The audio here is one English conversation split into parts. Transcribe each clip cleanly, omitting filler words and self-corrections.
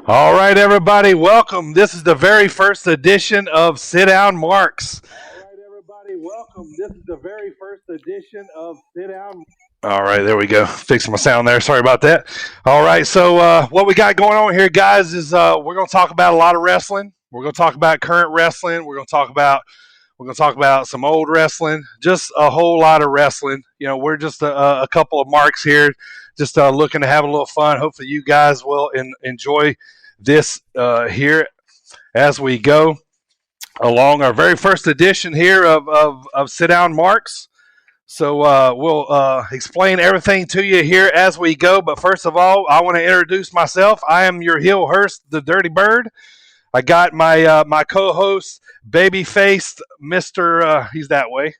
All right, everybody, welcome. This is the very first edition of Sit Down Marks. All right, everybody, welcome. This is the very first edition of Sit Down. All right, there we go. Fixing my sound there. Sorry about that. All right, so what we got going on here, guys, is we're going to talk about a lot of wrestling. We're going to talk about current wrestling. We're going to talk about some old wrestling, just a whole lot of wrestling. You know, we're just a couple of marks here, just looking to have a little fun. Hopefully, you guys will enjoy this here as we go along our very first edition here of Sit Down Marks. So we'll explain everything to you here as we go. But first of all, I want to introduce myself. I am your heel host, the Dirty Bird. I got my my co-host, baby-faced Mr. He's that way.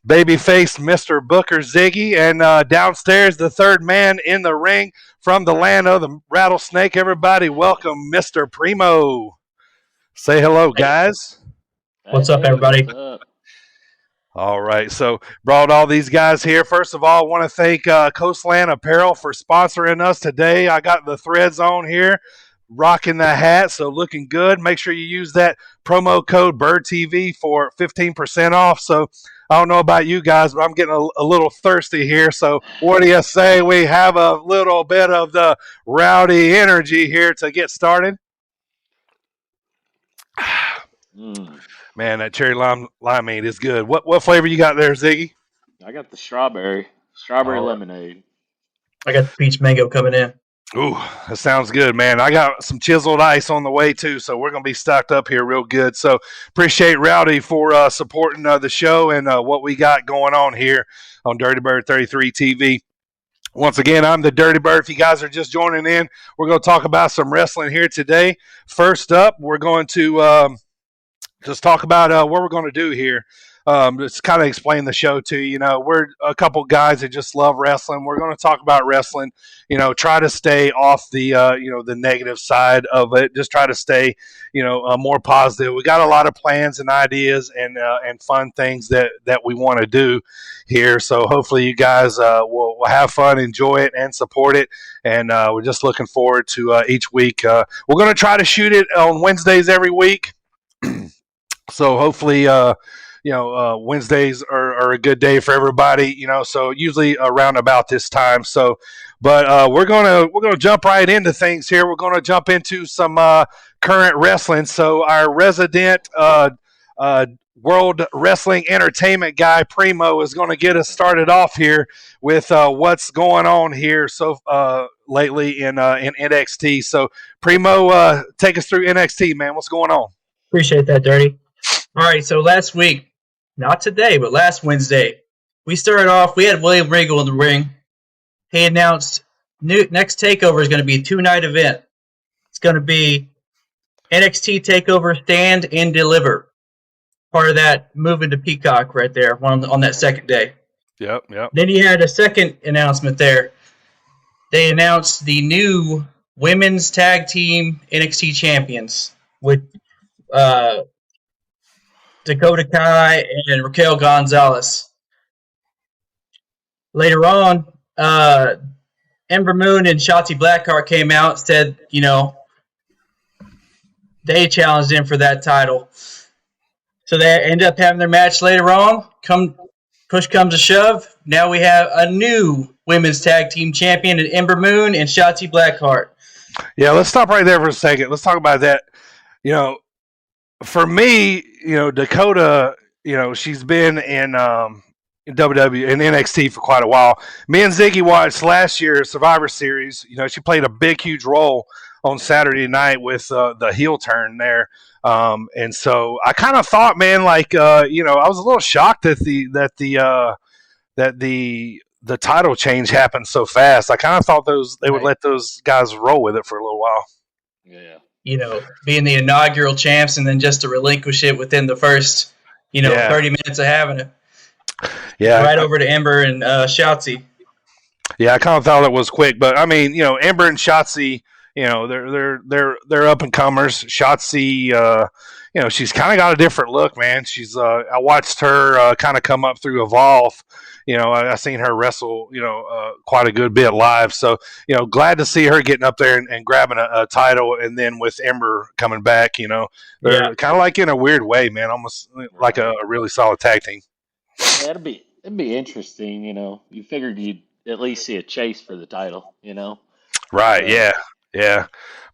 Baby-faced Mr. Booker Ziggy, and downstairs, the third man in the ring from the land of the rattlesnake. Everybody, welcome Mr. Primo. Say hello, guys. What's up, everybody? What's up? All right, so brought all these guys here. First of all, I want to thank Coastland Apparel for sponsoring us today. I got the threads on here, rocking the hat, so looking good. Make sure you use that promo code BirdTV for 15% off. So I don't know about you guys, but I'm getting a little thirsty here. So what do you say we have a little bit of the rowdy energy here to get started? Man, that cherry limeade is good. What flavor you got there, Ziggy? I got the strawberry lemonade. I got the peach mango coming in. Ooh, that sounds good, man. I got some chiseled ice on the way, too, so we're going to be stocked up here real good. So appreciate Rowdy for supporting the show and what we got going on here on Dirty Bird 33 TV. Once again, I'm the Dirty Bird. If you guys are just joining in, we're going to talk about some wrestling here today. First up, we're going to just talk about what we're going to do here. Just kind of explain the show to you. You know, we're a couple guys that just love wrestling. We're going to talk about wrestling. You know, try to stay off the the negative side of it. Just try to stay more positive. We got a lot of plans and ideas and fun things that we want to do here. So hopefully you guys will have fun, enjoy it, and support it. And we're just looking forward to each week. We're going to try to shoot it on Wednesdays every week. So hopefully, Wednesdays are a good day for everybody. So usually around about this time. So, but we're gonna jump right into things here. We're gonna jump into some current wrestling. So our resident World Wrestling Entertainment guy Primo is going to get us started off here with what's going on here lately in NXT. So Primo, take us through NXT, man. What's going on? Appreciate that, Dirty. All right, so last week, not today, but last Wednesday, we started off, we had William Regal in the ring. He announced next TakeOver is going to be a 2-night event. It's going to be NXT TakeOver Stand and Deliver. Part of that moving to Peacock right there on that second day. Yep. Then he had a second announcement there. They announced the new Women's Tag Team NXT Champions with Dakota Kai and Raquel Gonzalez. Later on, Ember Moon and Shotzi Blackheart came out and said, they challenged him for that title. So they ended up having their match later on. Push comes to shove. Now we have a new women's tag team champion in Ember Moon and Shotzi Blackheart. Yeah, let's stop right there for a second. Let's talk about that. For me, Dakota, she's been in WWE and NXT for quite a while. Me and Ziggy watched last year's Survivor Series. She played a big, huge role on Saturday night with the heel turn there. And so I kind of thought, man, I was a little shocked that the title change happened so fast. I kind of thought they would let those guys roll with it for a little while. Yeah. Being the inaugural champs and then just to relinquish it within the first, 30 minutes of having it. Yeah. Right over to Ember and Shotzi. Yeah, I kind of thought it was quick, but I mean, Ember and Shotzi, they're up and comers. Shotzi, she's kind of got a different look, man. She's I watched her kind of come up through Evolve. I seen her wrestle, quite a good bit live. So, glad to see her getting up there and grabbing a title. And then with Ember coming back, they're kind of like in a weird way, man, almost like a really solid tag team. Yeah, it'd be interesting. You figured you'd at least see a chase for the title. Right? Yeah.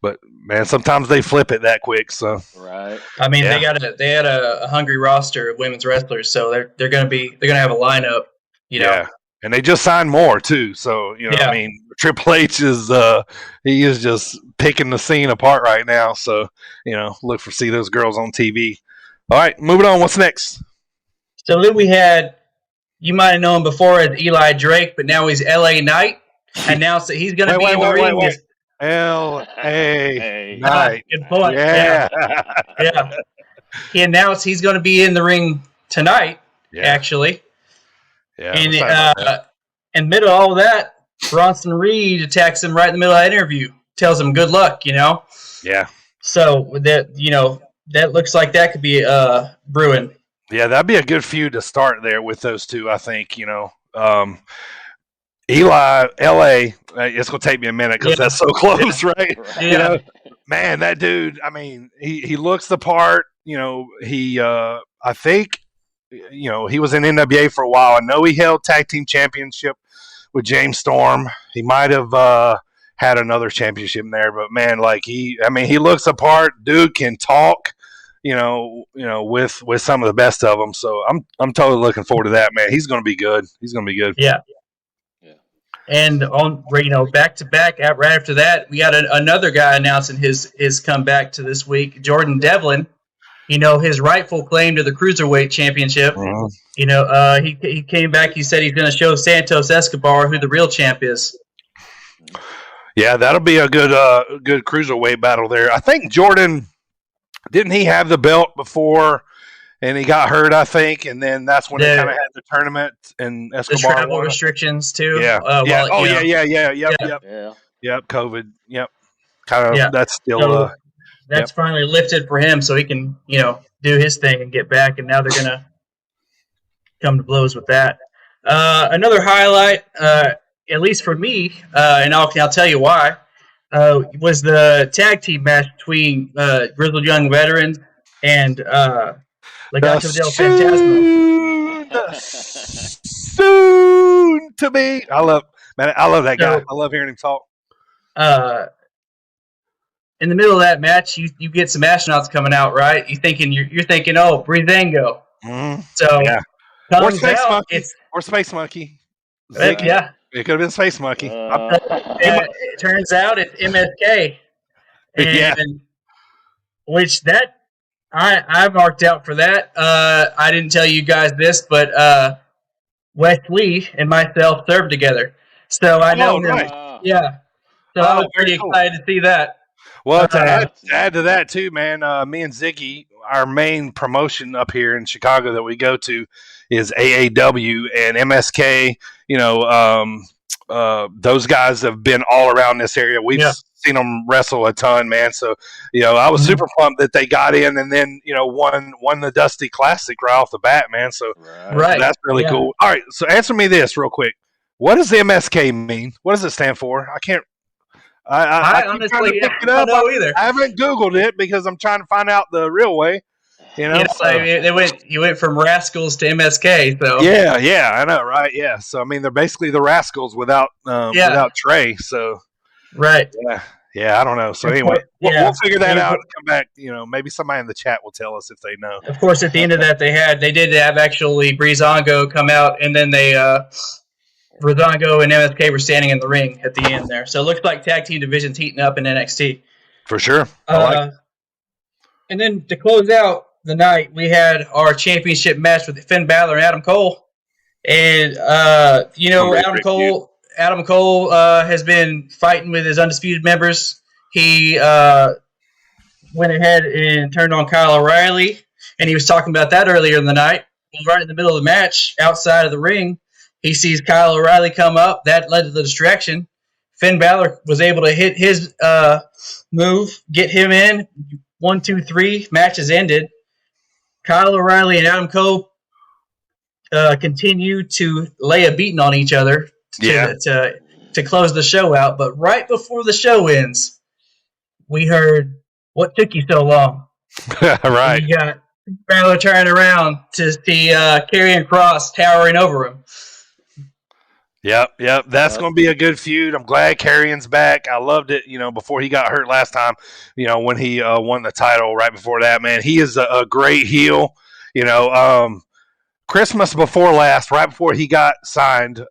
But man, sometimes they flip it that quick. So right. I mean, they had a hungry roster of women's wrestlers, so they're gonna have a lineup. Yeah, and they just signed more too. So I mean, Triple H is he is just picking the scene apart right now. So look for see those girls on TV. All right, moving on. What's next? So then we had, you might have known him before as Eli Drake, but now he's LA Knight. Announced that he's going to be in the ring. LA Knight. Good point. Yeah. Yeah. He announced he's going to be in the ring tonight. Actually. Yeah. And in the middle of all that, Bronson Reed attacks him right in the middle of that interview. Tells him good luck, Yeah. So that looks like that could be brewing. Yeah, that'd be a good feud to start there with those two, I think. Eli, LA, it's going to take me a minute because that's so close, right? Yeah. Man, that dude, I mean, he looks the part. I think, he was in NWA for a while. I know he held tag team championship with James Storm. He might have had another championship in there, but man, he looks the part. Dude can talk. With some of the best of them. So I'm totally looking forward to that, man. He's going to be good. Yeah. And on back to back, right after that, we got another guy announcing his comeback to this week, Jordan Devlin. His rightful claim to the Cruiserweight Championship. He came back. He said he's going to show Santos Escobar who the real champ is. Yeah, that'll be a good Cruiserweight battle there. I think Jordan. Didn't he have the belt before, and he got hurt? I think, and then that's when they kind of had the tournament and Escobar. The travel restrictions too. Yeah. Yep. COVID. Yep. Kind of. Yeah. That's still. So that's finally lifted for him, so he can do his thing and get back. And now they're gonna come to blows with that. Another highlight, at least for me, and I'll tell you why. Was the tag team match between Grizzled Young Veterans and Legado del Fantasma. Soon to be. I love that guy. I love hearing him talk. In the middle of that match, you get some astronauts coming out, right? You're thinking, oh, Breezango. Mm-hmm. So or Space Monkey. Or Space Monkey. Yeah. It could have been Space Monkey. It turns out it's MSK. Which that I marked out for that. I didn't tell you guys this, but Wes Lee and myself served together. So I know him. Right. Yeah. So I was pretty excited to see that. Well, to add to that too, man, me and Ziggy, our main promotion up here in Chicago that we go to is AAW and MSK. Those guys have been all around this area. We've seen them wrestle a ton, man. So, I was super pumped that they got in and then, won the Dusty Classic right off the bat, man. So, so that's really cool. All right, so answer me this real quick. What does MSK mean? What does it stand for? I can't. I honestly don't know either. I haven't Googled it because I'm trying to find out the real way. You went from Rascals to MSK. So yeah, I know, right? Yeah, so I mean, they're basically the Rascals without Trey. So right, yeah, I don't know. So anyway, we'll figure that out and come back. Maybe somebody in the chat will tell us if they know. Of course, at the end of that, they did have actually Breezango come out, and then Breezango and MSK were standing in the ring at the end there. So it looks like tag team division's heating up in NXT. For sure. I like it. And then to close out the night, we had our championship match with Finn Balor and Adam Cole. And, Adam Cole has been fighting with his Undisputed members. He went ahead and turned on Kyle O'Reilly, and he was talking about that earlier in the night. Right in the middle of the match, outside of the ring, he sees Kyle O'Reilly come up. That led to the distraction. Finn Balor was able to hit his move, get him in. 1, 2, 3. Match is ended. Kyle O'Reilly and Adam Cole continue to lay a beating on each other to close the show out. But right before the show ends, we heard, "What took you so long?" Right. And you got Balor turning around to see Karrion Kross towering over him. Yep. That's going to be a good feud. I'm glad Karrion's back. I loved it, before he got hurt last time, when he won the title right before that, man. He is a great heel. Christmas before last, right before he got signed,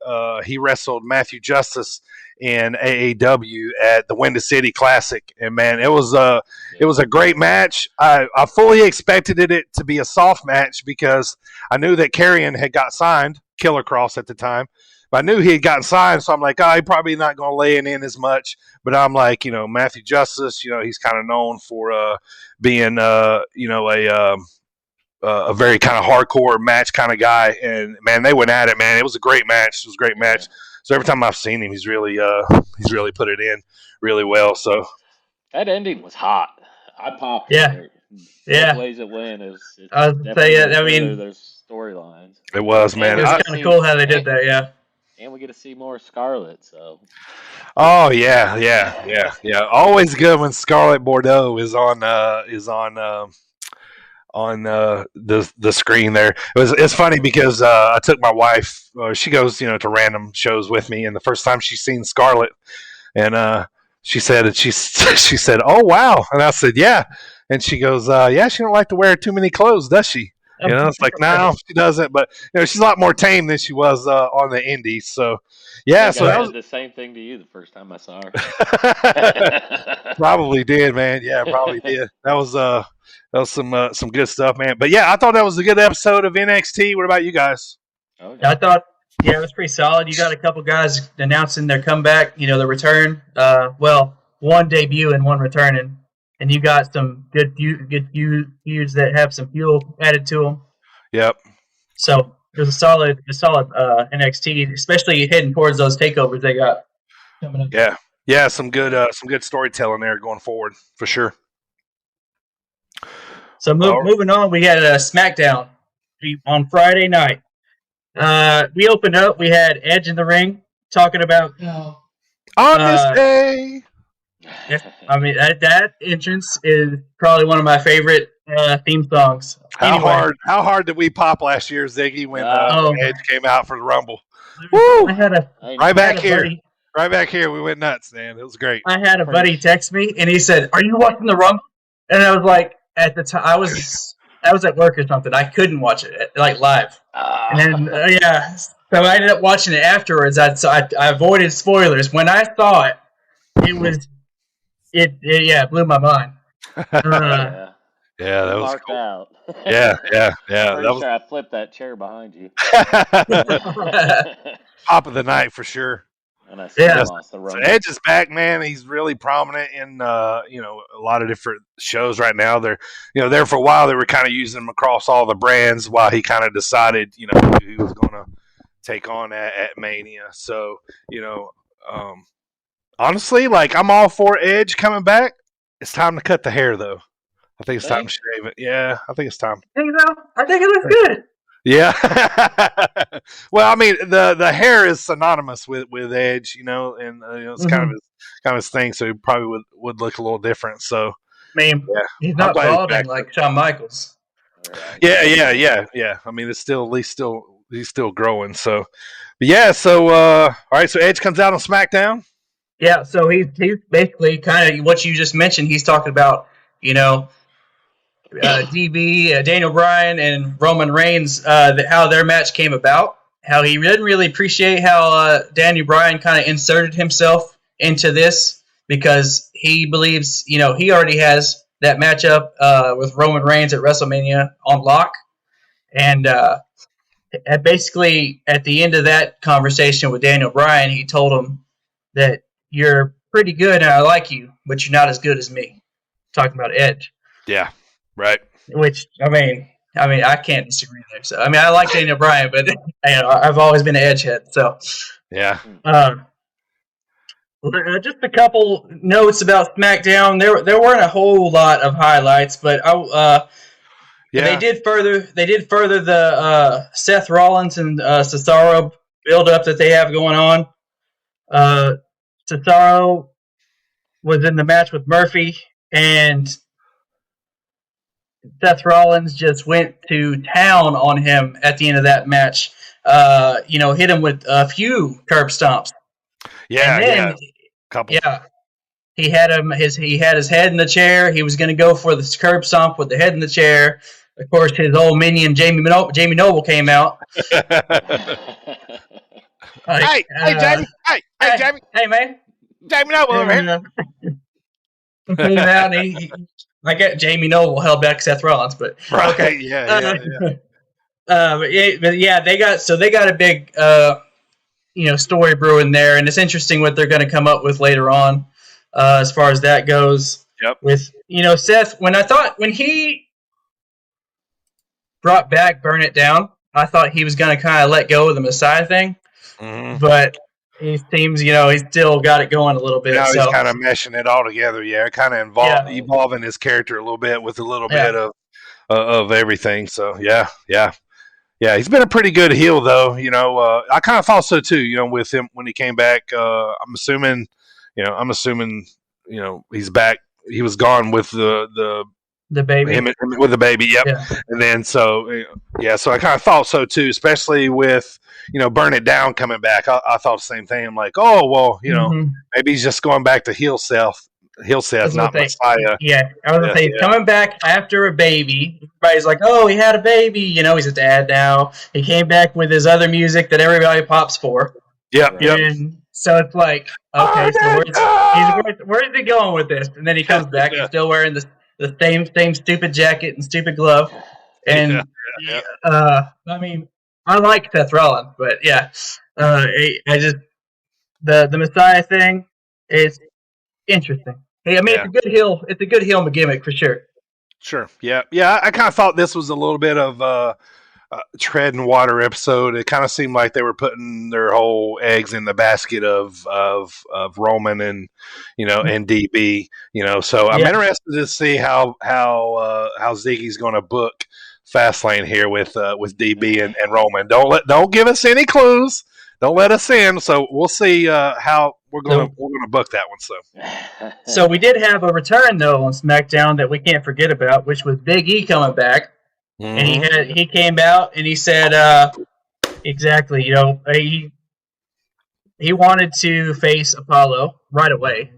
he wrestled Matthew Justice in AAW at the Windy City Classic. And, man, it was a great match. I fully expected it to be a soft match because I knew that Karrion had got signed, Killer Kross at the time. I knew he had gotten signed, so I'm like, he's probably not going to lay it in as much. But I'm like, Matthew Justice, he's kind of known for being, a very kind of hardcore match kind of guy. And, man, they went at it, man. It was a great match. It was a great match. So every time I've seen him, he's really put it in really well. So that ending was hot. I popped. Yeah. Both ways it went is. I was say, I mean, there's storylines. It was, man. It was kind of cool how they did that. Yeah. And we get to see more Scarlett, so. Oh yeah. Always good when Scarlett Bordeaux is on the screen there. It's funny because I took my wife. She goes to random shows with me, and the first time she's seen Scarlett, and she said "Oh wow," and I said "Yeah," and she goes "Yeah, she don't like to wear too many clothes, does she?" It's like, no, she doesn't. But she's a lot more tame than she was on the indies. So, yeah. So that was the same thing to you the first time I saw her. Probably did, man. Yeah, probably did. That was some good stuff, man. But yeah, I thought that was a good episode of NXT. What about you guys? Okay. I thought, it was pretty solid. You got a couple guys announcing their comeback. The return. One debut and one returning. And you got some good feuds that have some fuel added to them. Yep. So it was a solid NXT, especially heading towards those takeovers they got coming up. Yeah, some good storytelling there going forward for sure. So moving on, we had a SmackDown on Friday night. We opened up. We had Edge in the ring talking about on this day. I mean, that entrance is probably one of my favorite theme songs. How hard did we pop last year, Ziggy, when Edge came out for the Rumble? Woo! Right back here, we went nuts, man. It was great. I had a buddy text me, and he said, "Are you watching the Rumble?" And I was like, at the time, I was at work or something. I couldn't watch it like live, and so I ended up watching it afterwards. I avoided spoilers. When I saw it, it blew my mind. Yeah, that was cool. Out. Yeah. Sure I flipped that chair behind you. Top of the night for sure. And I lost the so Edge is back, man. He's really prominent in a lot of different shows right now. They're there for a while. They were kind of using him across all the brands while he kind of decided who he was going to take on at Mania. So honestly, like, I'm all for Edge coming back. It's time to cut the hair, though. I think it's time to shave it. Yeah, I think it's time. I think it looks good. Yeah. Well, I mean, the hair is synonymous with Edge, and it's kind of his thing. So he probably would look a little different. So, he's not balding like Shawn Michaels. Yeah. I mean, it's still he's still growing. So, but yeah. So, all right. So Edge comes out on SmackDown. Yeah. So he's basically kind of what you just mentioned. He's talking about DB, Daniel Bryan, and Roman Reigns, how their match came about. How he didn't really appreciate how Daniel Bryan kind of inserted himself into this because he believes, he already has that matchup with Roman Reigns at WrestleMania on lock. And basically, at the end of that conversation with Daniel Bryan, he told him that you're pretty good and I like you, but you're not as good as me. Talking about Edge. Yeah. Right. Which, I mean, I can't disagree there. So, I mean, I like Daniel Bryan, but I've always been an Edge head. So, yeah. Just a couple notes about SmackDown. There weren't a whole lot of highlights, but They did further the Seth Rollins and Cesaro build up that they have going on. Cesaro was in the match with Murphy, and Seth Rollins just went to town on him at the end of that match. Hit him with a few curb stomps. Yeah, and then, couple. Yeah, he had his head in the chair. He was going to go for the curb stomp with the head in the chair. Of course, his old minion Jamie Noble came out. Hey, Jamie! Hey, Jamie! Hey, man! Jamie Noble over here. He came out and I get Jamie Noble held back Seth Rollins, but right, okay. yeah. But yeah, they got a big story brewing there, and it's interesting what they're going to come up with later on as far as that goes. Yep. With Seth, when he brought back Burn It Down, I thought he was going to kind of let go of the Messiah thing, but he seems he's still got it going a little bit. Now he's kind of meshing it all together. Yeah, kind of evolving his character a little bit with a little bit of everything. So yeah. He's been a pretty good heel, though. I kind of thought so too. With him when he came back. I'm assuming he's back. He was gone with the baby. Him with the baby. Yep. Yeah. And then so I kind of thought so too, especially with Burn It Down coming back. I thought the same thing. I'm like, oh well, maybe he's just going back to heel Seth, not Messiah. Yeah, I was gonna say he's coming back after a baby. Everybody's like, oh, he had a baby. He's a dad now. He came back with his other music that everybody pops for. Yep. And so it's like, okay, so where's he going with this? And then he comes back. He's still wearing the same stupid jacket and stupid glove. And I mean, I like Seth Rollins, but I just the Messiah thing is interesting. Hey, I mean, it's a good heel. It's a good heel gimmick for sure. Sure. Yeah. I kind of thought this was a little bit of a tread and water episode. It kind of seemed like they were putting their whole eggs in the basket of Roman and and DB. So I'm interested to see how Ziggy's going to book Fastlane here with DB and Roman. Don't give us any clues. Don't let us in. So we'll see how we're going to book that one. So we did have a return though on SmackDown that we can't forget about, which was Big E coming back, and he came out and he said exactly. He wanted to face Apollo right away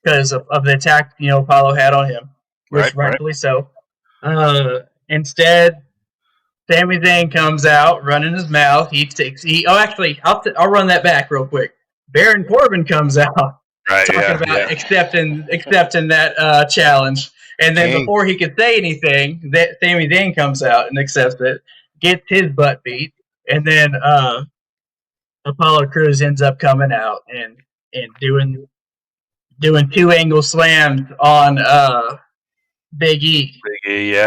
because of the attack Apollo had on him, which rightfully so. Instead, Sami Zayn comes out running his mouth. I'll run that back real quick. Baron Corbin comes out talking about accepting that challenge, and then before he could say anything, Sami Zayn comes out and accepts it, gets his butt beat, and then Apollo Crews ends up coming out and doing 2 angle slams on Big E.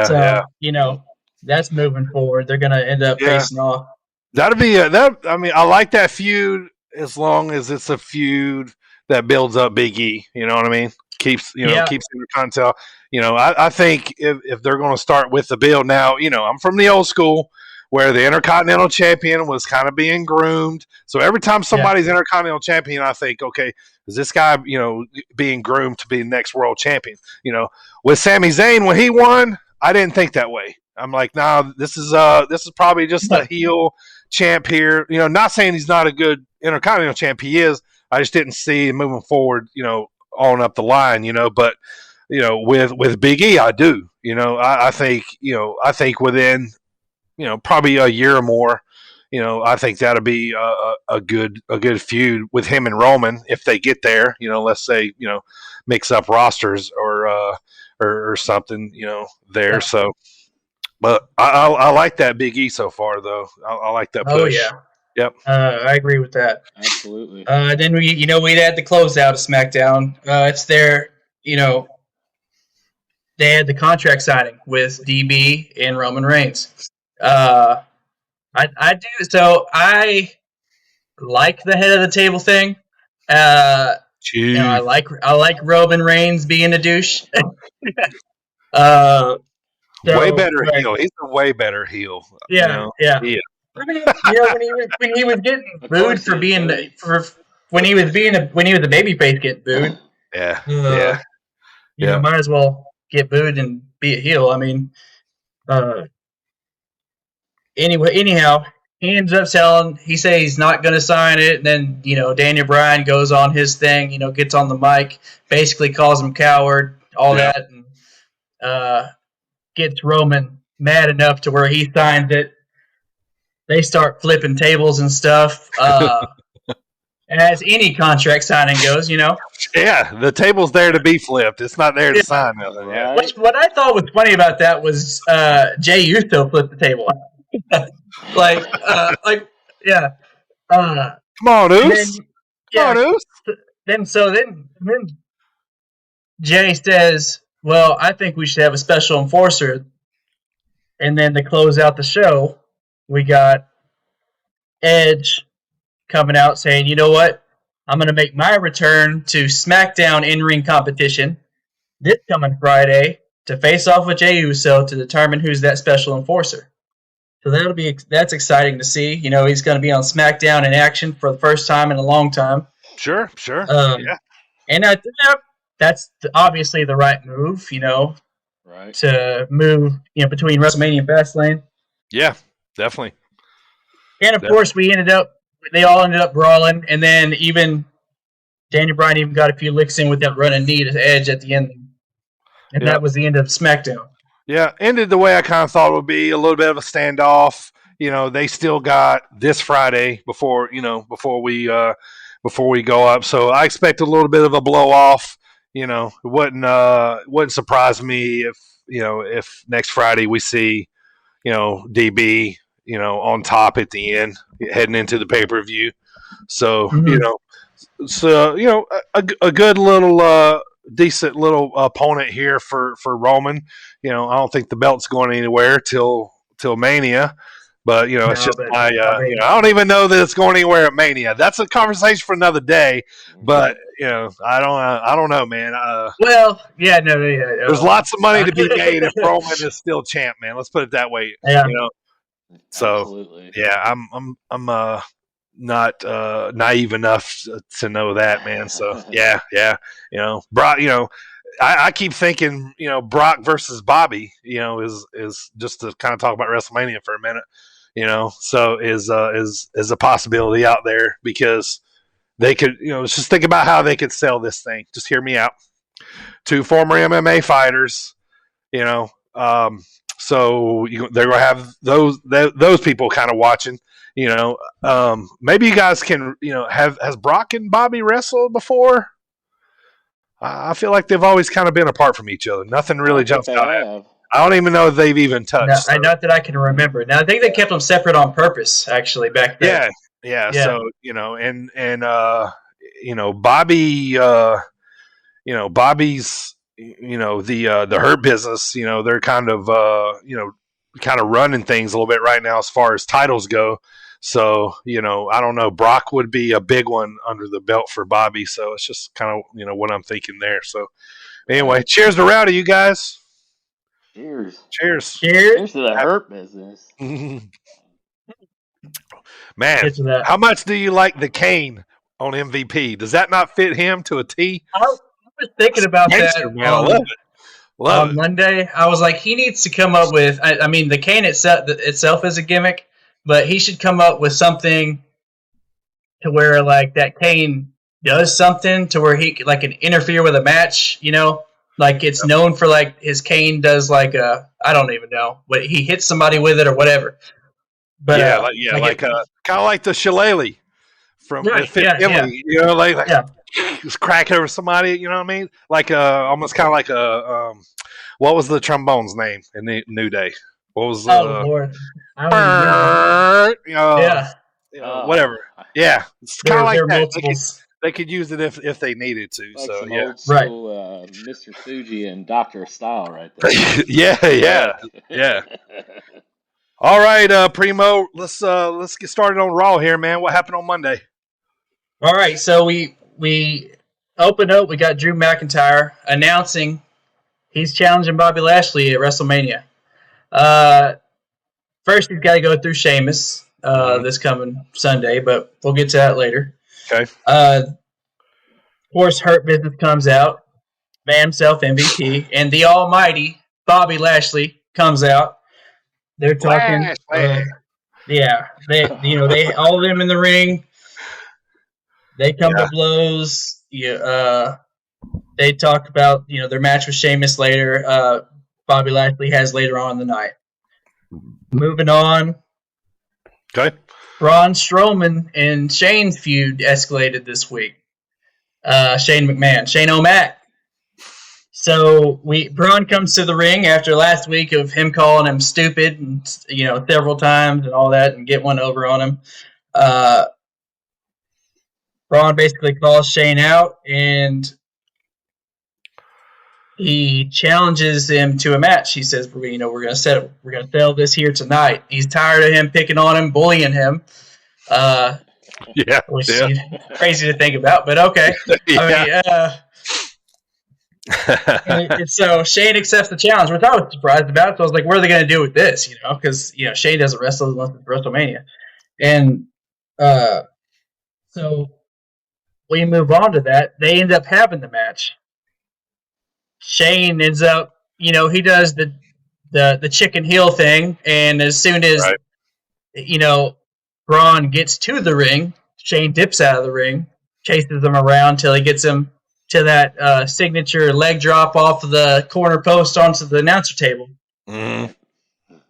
So that's moving forward. They're gonna end up facing off. That'll be I mean, I like that feud as long as it's a feud that builds up Big E. You know what I mean? Keeps Intercontinental. I think if they're going to start with the build now, I'm from the old school where the Intercontinental Champion was kind of being groomed. So every time somebody's Intercontinental Champion, I think, okay, is this guy, being groomed to be the next world champion? With Sami Zayn when he won, I didn't think that way. I'm like, nah, this is probably just a heel champ here. Not saying he's not a good Intercontinental champ. He is. I just didn't see him moving forward, on up the line, but with Big E, I do. I think within probably a year or more, I think that'll be a good feud with him and Roman if they get there. Let's say mix up rosters or something there. Yeah. So, but I like that Big E so far though. I like that push. Oh yeah. Yep. I agree with that. Absolutely. Then we'd had the closeout of SmackDown. It's their they had the contract signing with DB and Roman Reigns. I like the head of the table thing. I like Roman Reigns being a douche. Way So, better right. heel. He's a way better heel. Yeah, yeah. Yeah. I mean, when he was getting Of booed course for he being is. when he was a baby face getting booed, Yeah. might as well get booed and be a heel. I mean, anyhow, he ends up selling. He says he's not going to sign it, and then Daniel Bryan goes on his thing. Gets on the mic, basically calls him coward, all that, and gets Roman mad enough to where he signs it. They start flipping tables and stuff. As any contract signing goes, Yeah, the table's there to be flipped. It's not there to sign nothing. Yeah. Right? Which, what I thought was funny about that was Jay Uso flipped the table. Yeah. Come on, Oos. Come on, Oos. Then Jay says, "Well, I think we should have a special enforcer." And then to close out the show, we got Edge coming out saying, "You know what? I'm going to make my return to SmackDown in-ring competition this coming Friday to face off with Jey Uso to determine who's that special enforcer." So that's exciting to see. He's going to be on SmackDown in action for the first time in a long time. Sure. Yeah. And I think that's obviously the right move, Right. to move between WrestleMania and Fastlane. Yeah, definitely. And of course, they all ended up brawling, and then even Daniel Bryan even got a few licks in with that running knee to Edge at the end, and that was the end of SmackDown. Yeah, ended the way I kind of thought it would be, a little bit of a standoff. They still got this Friday before we go up. So I expect a little bit of a blow off. It wouldn't surprise me if next Friday we see, DB, on top at the end heading into the pay-per-view. So, a good little decent little opponent here for Roman. I don't think the belt's going anywhere till Mania. But it's just I don't even know that it's going anywhere at Mania. That's a conversation for another day. But I don't know, man. There's lots of money to be made if Roman is still champ, man. Let's put it that way. Yeah. So Absolutely. yeah, I'm not naive enough to know that, man. So yeah, Brock. I keep thinking, Brock versus Bobby, is just to kind of talk about WrestleMania for a minute. So is a possibility out there because they could, just think about how they could sell this thing. Just hear me out. 2 former MMA fighters, so they're gonna have those people kind of watching. Maybe you guys can, has Brock and Bobby wrestled before? I feel like they've always kind of been apart from each other. Nothing really jumps out at me. I don't even know if they've even touched. No, not that I can remember. Now I think they kept them separate on purpose, actually, back then. Yeah. So Bobby, Bobby's, the Hurt Business. They're kind of running things a little bit right now as far as titles go. So, I don't know. Brock would be a big one under the belt for Bobby. So it's just kind of, what I'm thinking there. So anyway, cheers to Rowdy, you guys. Cheers to the Hurt Business. Man, how much do you like the cane on MVP? Does that not fit him to a T? I was thinking about that. Man, I love it. On Monday, I was like, he needs to come up with. I mean, the cane itself is a gimmick, but he should come up with something to where like that cane does something to where he can interfere with a match. Like it's known for like his cane does like I don't even know, but he hits somebody with it or whatever. But kind of like the shillelagh from Emily, just crack over somebody. You know what I mean? Like almost kind of like a what was the trombone's name in the New Day? What was Lord, I don't know. Whatever. Yeah, it's kind of like that. They could use it if they needed to. Like so some yeah, old school, Mr. Fuji and Dr. Style right there. yeah. All right, Primo, let's get started on Raw here, man. What happened on Monday? All right, so we opened up. We got Drew McIntyre announcing he's challenging Bobby Lashley at WrestleMania. First, he's got to go through Sheamus this coming Sunday, but we'll get to that later. Okay. Of course, Hurt Business comes out, man himself MVP, and the almighty Bobby Lashley comes out. They're talking. They all of them in the ring. They come to blows. They talk about their match with Sheamus later. Bobby Lashley has later on in the night. Moving on. Okay. Braun Strowman and Shane's feud escalated this week. Shane O'Mac. So Braun comes to the ring after last week of him calling him stupid and several times and all that and get one over on him. Braun basically calls Shane out and he challenges him to a match. He says, "We're going to settle this here tonight." He's tired of him picking on him, bullying him. Which is crazy to think about, but okay. So Shane accepts the challenge, which I was surprised about. So I was like, "What are they going to do with this?" Because Shane doesn't wrestle unless it's WrestleMania, and so we move on to that. They end up having the match. Shane ends up, he does the chicken heel thing, and as soon as Braun gets to the ring, Shane dips out of the ring, chases him around till he gets him to that signature leg drop off of the corner post onto the announcer table. Mm-hmm.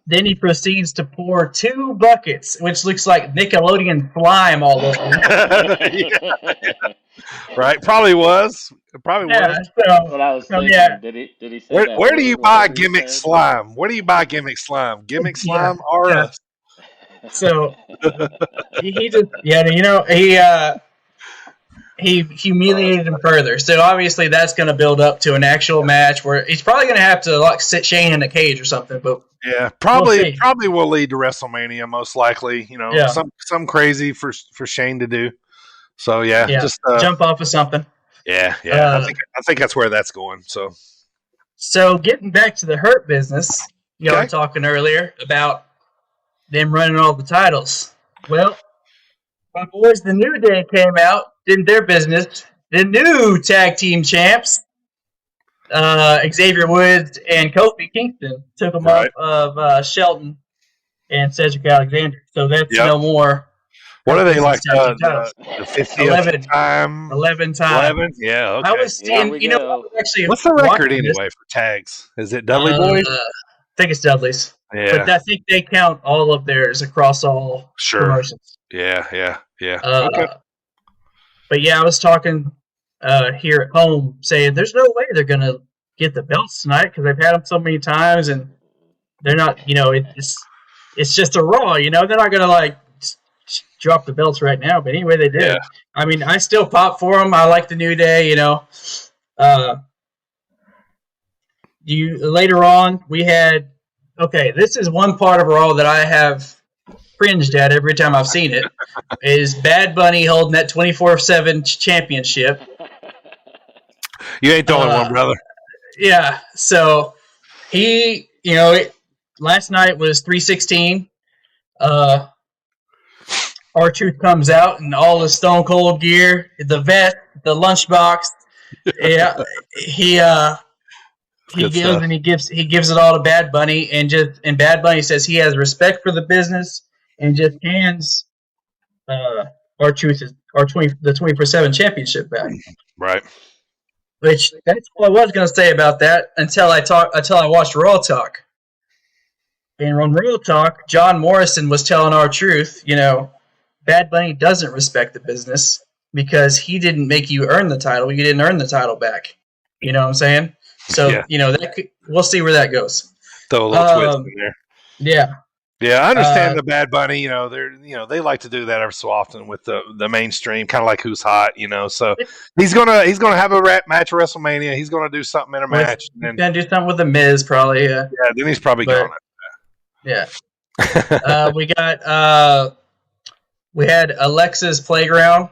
Then he proceeds to pour 2 buckets, which looks like Nickelodeon slime all over. Right, probably was. It probably was. That's what I was thinking. Yeah. Did he say that? Where do you buy gimmick slime? Where do you buy gimmick slime? Gimmick slime or us? So he just he humiliated him further. So obviously that's going to build up to an actual match where he's probably going to have to sit Shane in a cage or something. But probably will lead to WrestleMania most likely. Some crazy for Shane to do. So just jump off of something. I think that's where that's going. So getting back to the Hurt Business, were talking earlier about them running all the titles. Well, my boys, the New Day came out, did their business. The new tag team champs, Xavier Woods and Kofi Kingston, took them off of Shelton and Cedric Alexander. So that's no more. What are they like? The 50th time? 11 times. 11? Yeah, okay. I was seeing, actually. What's the record anyway for tags? Is it Dudley Boys? I think it's Dudley's. Yeah. But I think they count all of theirs across all promotions. Yeah. Okay. But I was talking here at home saying there's no way they're going to get the belts tonight because they've had them so many times and they're not, it's just a Raw, they're not going to drop the belts right now, but anyway, they did. Yeah. I mean, I still pop for them. I like the New Day, later on, we had, this is one part of Raw that I have cringed at every time I've seen it, is Bad Bunny holding that 24/7 championship. You ain't the only one, brother. Yeah, so he, last night was 316. R-Truth comes out in all the Stone Cold gear, the vest, the lunchbox. Yeah, he gives it all to Bad Bunny, and Bad Bunny says he has respect for the business and just hands R-Truth the 24/7 championship back. Right. Which that's all I was going to say about that until I watched Raw Talk. And on Raw Talk, John Morrison was telling R-Truth, Bad Bunny doesn't respect the business because he didn't make you earn the title. You didn't earn the title back. You know what I'm saying? So, we'll see where that goes. Throw a little twist in there. Yeah. Yeah, I understand the Bad Bunny. They like to do that every so often with the mainstream, kind of like Who's Hot. So he's gonna have a match at WrestleMania. He's gonna do something in a match. He's gonna do something with the Miz, probably. Yeah. Yeah, then he's probably going. Yeah. We had Alexa's Playground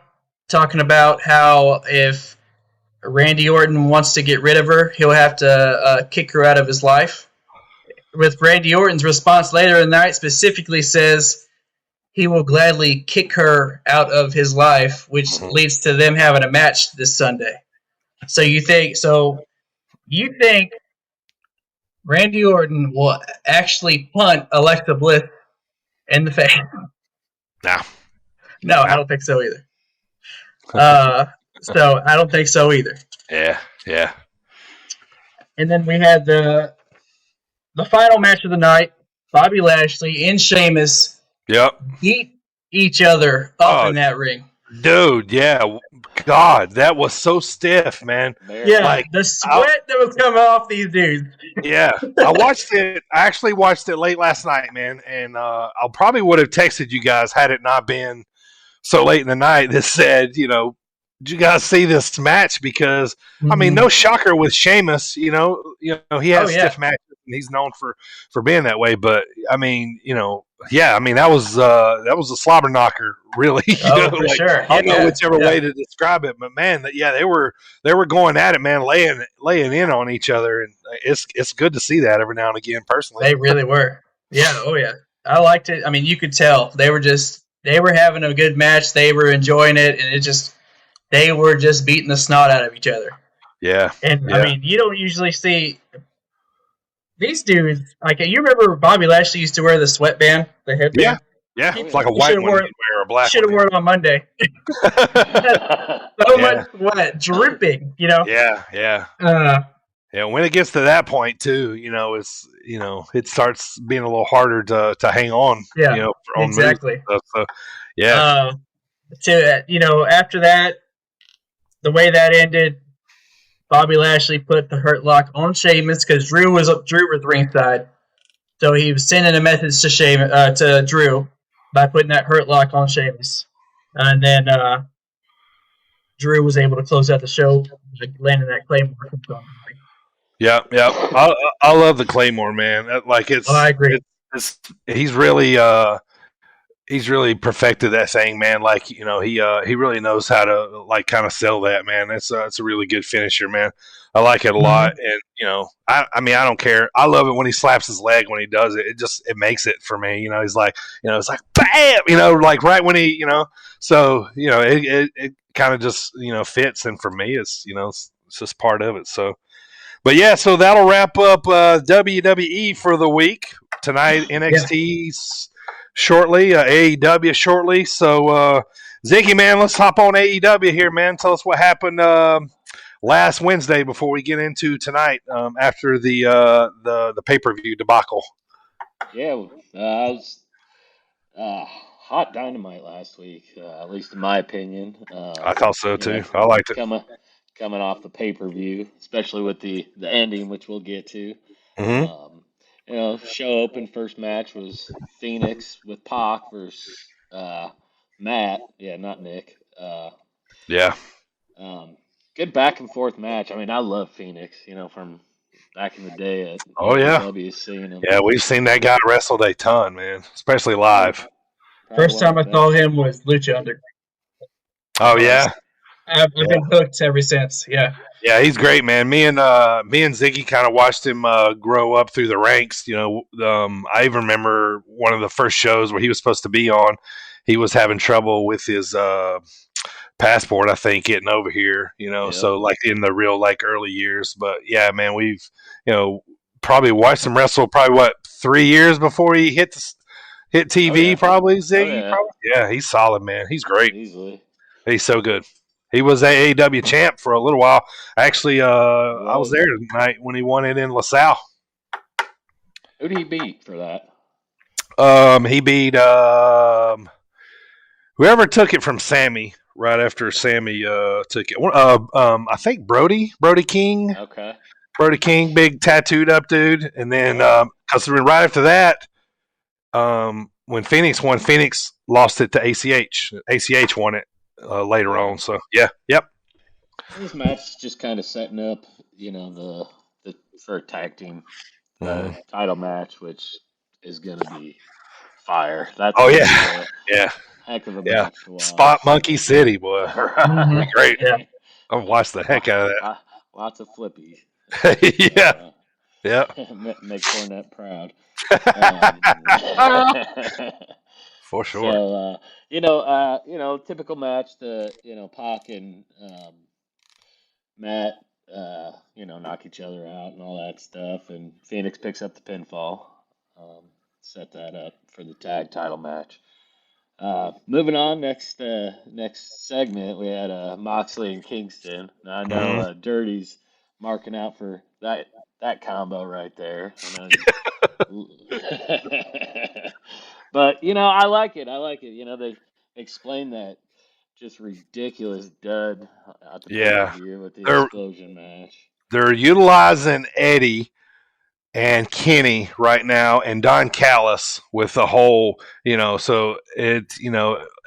talking about how if Randy Orton wants to get rid of her, he'll have to kick her out of his life. with Randy Orton's response later in the night specifically says he will gladly kick her out of his life, which leads to them having a match this Sunday. So you think Randy Orton will actually punt Alexa Bliss in the face? No, I don't think so either. So I don't think so either. Yeah. And then we had the final match of the night. Bobby Lashley and Sheamus beat each other up in that ring. Dude, yeah. God, that was so stiff, man. Yeah, like, the sweat that was coming off these dudes. Yeah. I actually watched it late last night, man. And I probably would have texted you guys had it not been so late in the night that said, did you guys see this match? Because, I mean, no shocker with Sheamus, he has stiff matches and he's known for being that way. But, I mean, that was a slobber knocker, really. For sure. I don't know whichever way to describe it, but man, they were going at it, man, laying in on each other, and it's good to see that every now and again. Personally, they really were. Yeah, I liked it. I mean, you could tell they were having a good match. They were enjoying it, and they were just beating the snot out of each other. Yeah, and I mean, you don't usually see these dudes. Like, you remember Bobby Lashley used to wear the sweatband, the headband? Yeah, it's like a white one or a black one. Should have worn it on Monday. So much sweat dripping, Yeah. When it gets to that point too, it starts being a little harder to hang on. Yeah, on exactly. Stuff, so, yeah. After that, the way that ended, Bobby Lashley put the Hurt Lock on Sheamus because Drew was ringside, so he was sending a message to Drew by putting that Hurt Lock on Sheamus, and then Drew was able to close out the show, landing that Claymore. Yeah. I love the Claymore, man. Like I agree. He's really perfected that thing, man. Like, he really knows how to like kind of sell that, man. It's a really good finisher, man. I like it a lot, and I mean, I don't care. I love it when he slaps his leg when he does it. It makes it for me. He's like, it's like bam, like right when he, so it kind of just fits, and for me, it's it's just part of it. So, but yeah, so that'll wrap up WWE for the week tonight. NXT's shortly, AEW shortly. So, Ziggy, man, let's hop on AEW here, man. Tell us what happened last Wednesday before we get into tonight after the pay-per-view debacle. Yeah, it was hot dynamite last week, at least in my opinion. I thought so too. I liked it. Coming off the pay-per-view, especially with the ending, which we'll get to. Mm-hmm. Show open first match was Phoenix with Pac versus Matt. Yeah, not Nick. Yeah. Good back and forth match. I mean, I love Phoenix, from back in the day at seeing him. Yeah, we've seen that guy wrestle a ton, man, especially live. First time I saw him was Lucha Underground. Oh, yeah? I've been hooked ever since, yeah. Yeah, he's great, man. Me and Ziggy kind of watched him grow up through the ranks. I even remember one of the first shows where he was supposed to be on. He was having trouble with his passport, I think, getting over here. So like in the real early years. But yeah, man, we've probably watched him wrestle. Probably 3 years before he hit TV. Oh, yeah. Probably Ziggy. Oh, yeah. Probably. Yeah, he's solid, man. He's great. Easily. He's so good. He was AEW champ for a little while. Actually, I was there tonight when he won it in LaSalle. Who did he beat for that? He beat whoever took it from Sammy right after Sammy took it. I think Brody King. Okay. Brody King, big tattooed up dude. And then because right after that, when Phoenix won, Phoenix lost it to ACH. ACH won it. Later on, so yep. This match is just kind of setting up, the for a tag team title match, which is gonna be fire. That's yeah, heck of a match. Spot Monkey City, boy, great. Yeah. I've watched the heck out of that. Lots of flippies. Yeah. Yeah. Make Cornette proud. For sure. So typical match. Pac and Matt, knock each other out and all that stuff, and Phoenix picks up the pinfall. Um, Set that up for the tag title match. Moving on, next segment, we had Moxley and Kingston. Now I know Mhm. Dirty's marking out for that combo right there. I know but I like it. I like it. They explain that just ridiculous dud at the pay per Yeah. view with the They're explosion match. they're utilizing Eddie and Kenny right now and Don Callis with the whole, so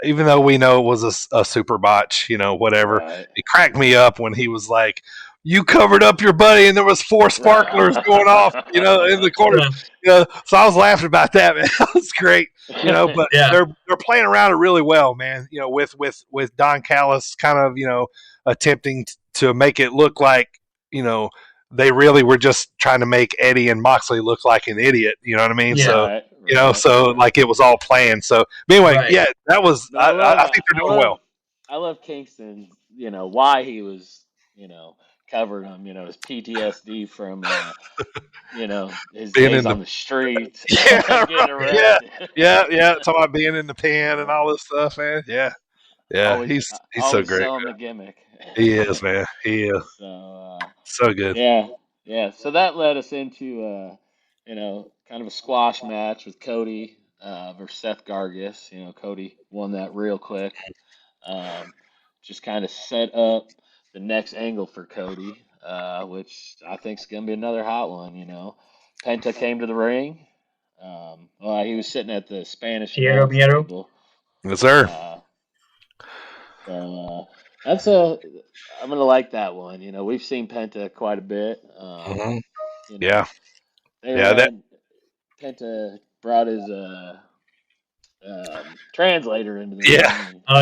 even though we know it was a super botch, whatever, Right. it cracked me up when he was like, you covered up your buddy and there was 4 sparklers going off, in the corner. So I was laughing about that, man. That was great, but Yeah. they're playing around it really well, man, with Don Callis kind of, attempting to make it look like, they really were just trying to make Eddie and Moxley look like an idiot. You know what I mean? Yeah. So, Right. so like it was all planned. So, but anyway, Right. yeah, that was. But I think they're doing well. I love Kingston. Why he was, covered him. His PTSD from, his Being days in the on the streets, yeah, getting right, arrested. yeah. Talking about being in the pen and all this stuff, man. Yeah. Always, He's so always great. selling the gimmick. He is, man. He is So, so good. yeah. So that led us into, kind of a squash match with Cody versus Seth Gargis. Cody won that real quick. Just kind of set up the next angle for Cody, which I think is going to be another hot one. Penta came to the ring. He was sitting at the Spanish Piero announce Piero. table. Yes, sir. So I'm gonna like that one. We've seen Penta quite a bit. Mhm. You Yeah, know, that Penta brought his translator into the yeah, ring. And Oh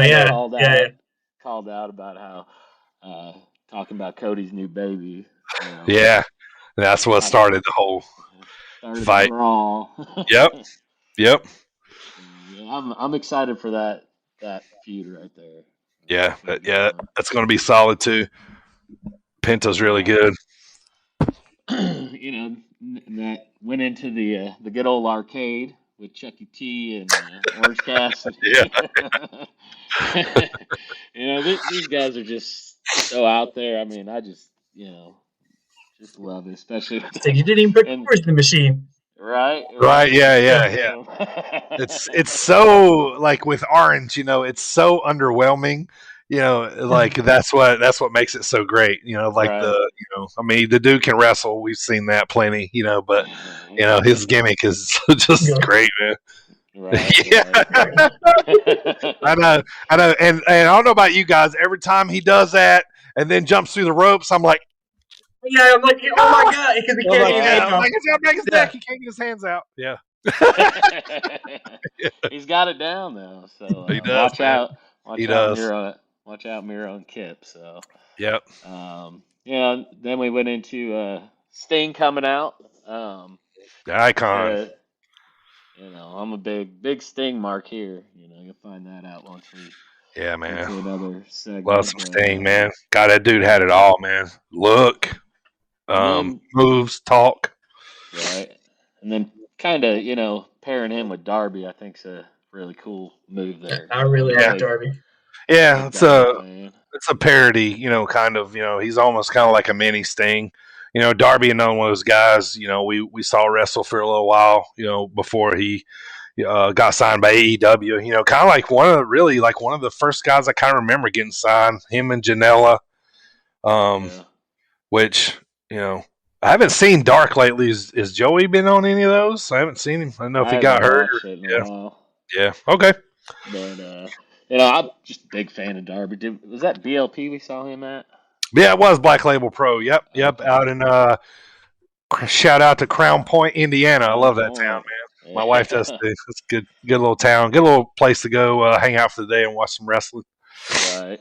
yeah. Called out about how talking about Cody's new baby. yeah. That's what I started the whole started the fight. brawl. Yep. Yeah, I'm excited for that feud right there. Yeah, Should be yeah. fun. That's going to be solid too. Penta's really good. That went into the good old arcade with Chuck E. T and Orange Cassidy. These guys are just so out there. I mean, I just love it, especially with So you didn't even put and yours in the machine. right. Yeah. It's so like with Orange, it's so underwhelming. Like that's what makes it so great. Like Right. I mean, the dude can wrestle. We've seen that plenty. But his gimmick is just Yeah. great, man. Right. Yeah. I know, and I don't know about you guys. Every time he does that and then jumps through the ropes, I'm like, Yeah, I'm like, oh my god, because he I'm can't like, get his yeah, hands I'm off. like, it's break his neck. He can't get his hands out. Yeah, He's got it down though. So he does. watch Man. out. He does. Watch out, Miro and Kip. So Yep. Then we went into Sting coming out. The icon. I'm a big Sting mark here. You'll find that out once we Yeah, get to man. another segment. Love some Sting, man. God, that dude had it all, man. Look, then, moves, talk. right, and then kind of pairing him with Darby, I think's a really cool move there. I really like Darby. Yeah, Big it's Darby fan. a parody, kind of, he's almost kind of like a mini Sting. Darby, another one of those guys, we saw wrestle for a little while, before he got signed by AEW. Kind of like one of the first guys I kind of remember getting signed. Him and Janela, which I haven't seen Dark lately. Is Joey been on any of those? I haven't seen him. I don't know if he got hurt. Yeah. Okay. But I'm just a big fan of Darby. Was that BLP we saw him at? Yeah, it was Black Label Pro. Yep. Out in shout out to Crown Point, Indiana. I love that town, man. My wife does too. It's a good little town. Good little place to go hang out for the day and watch some wrestling. Right.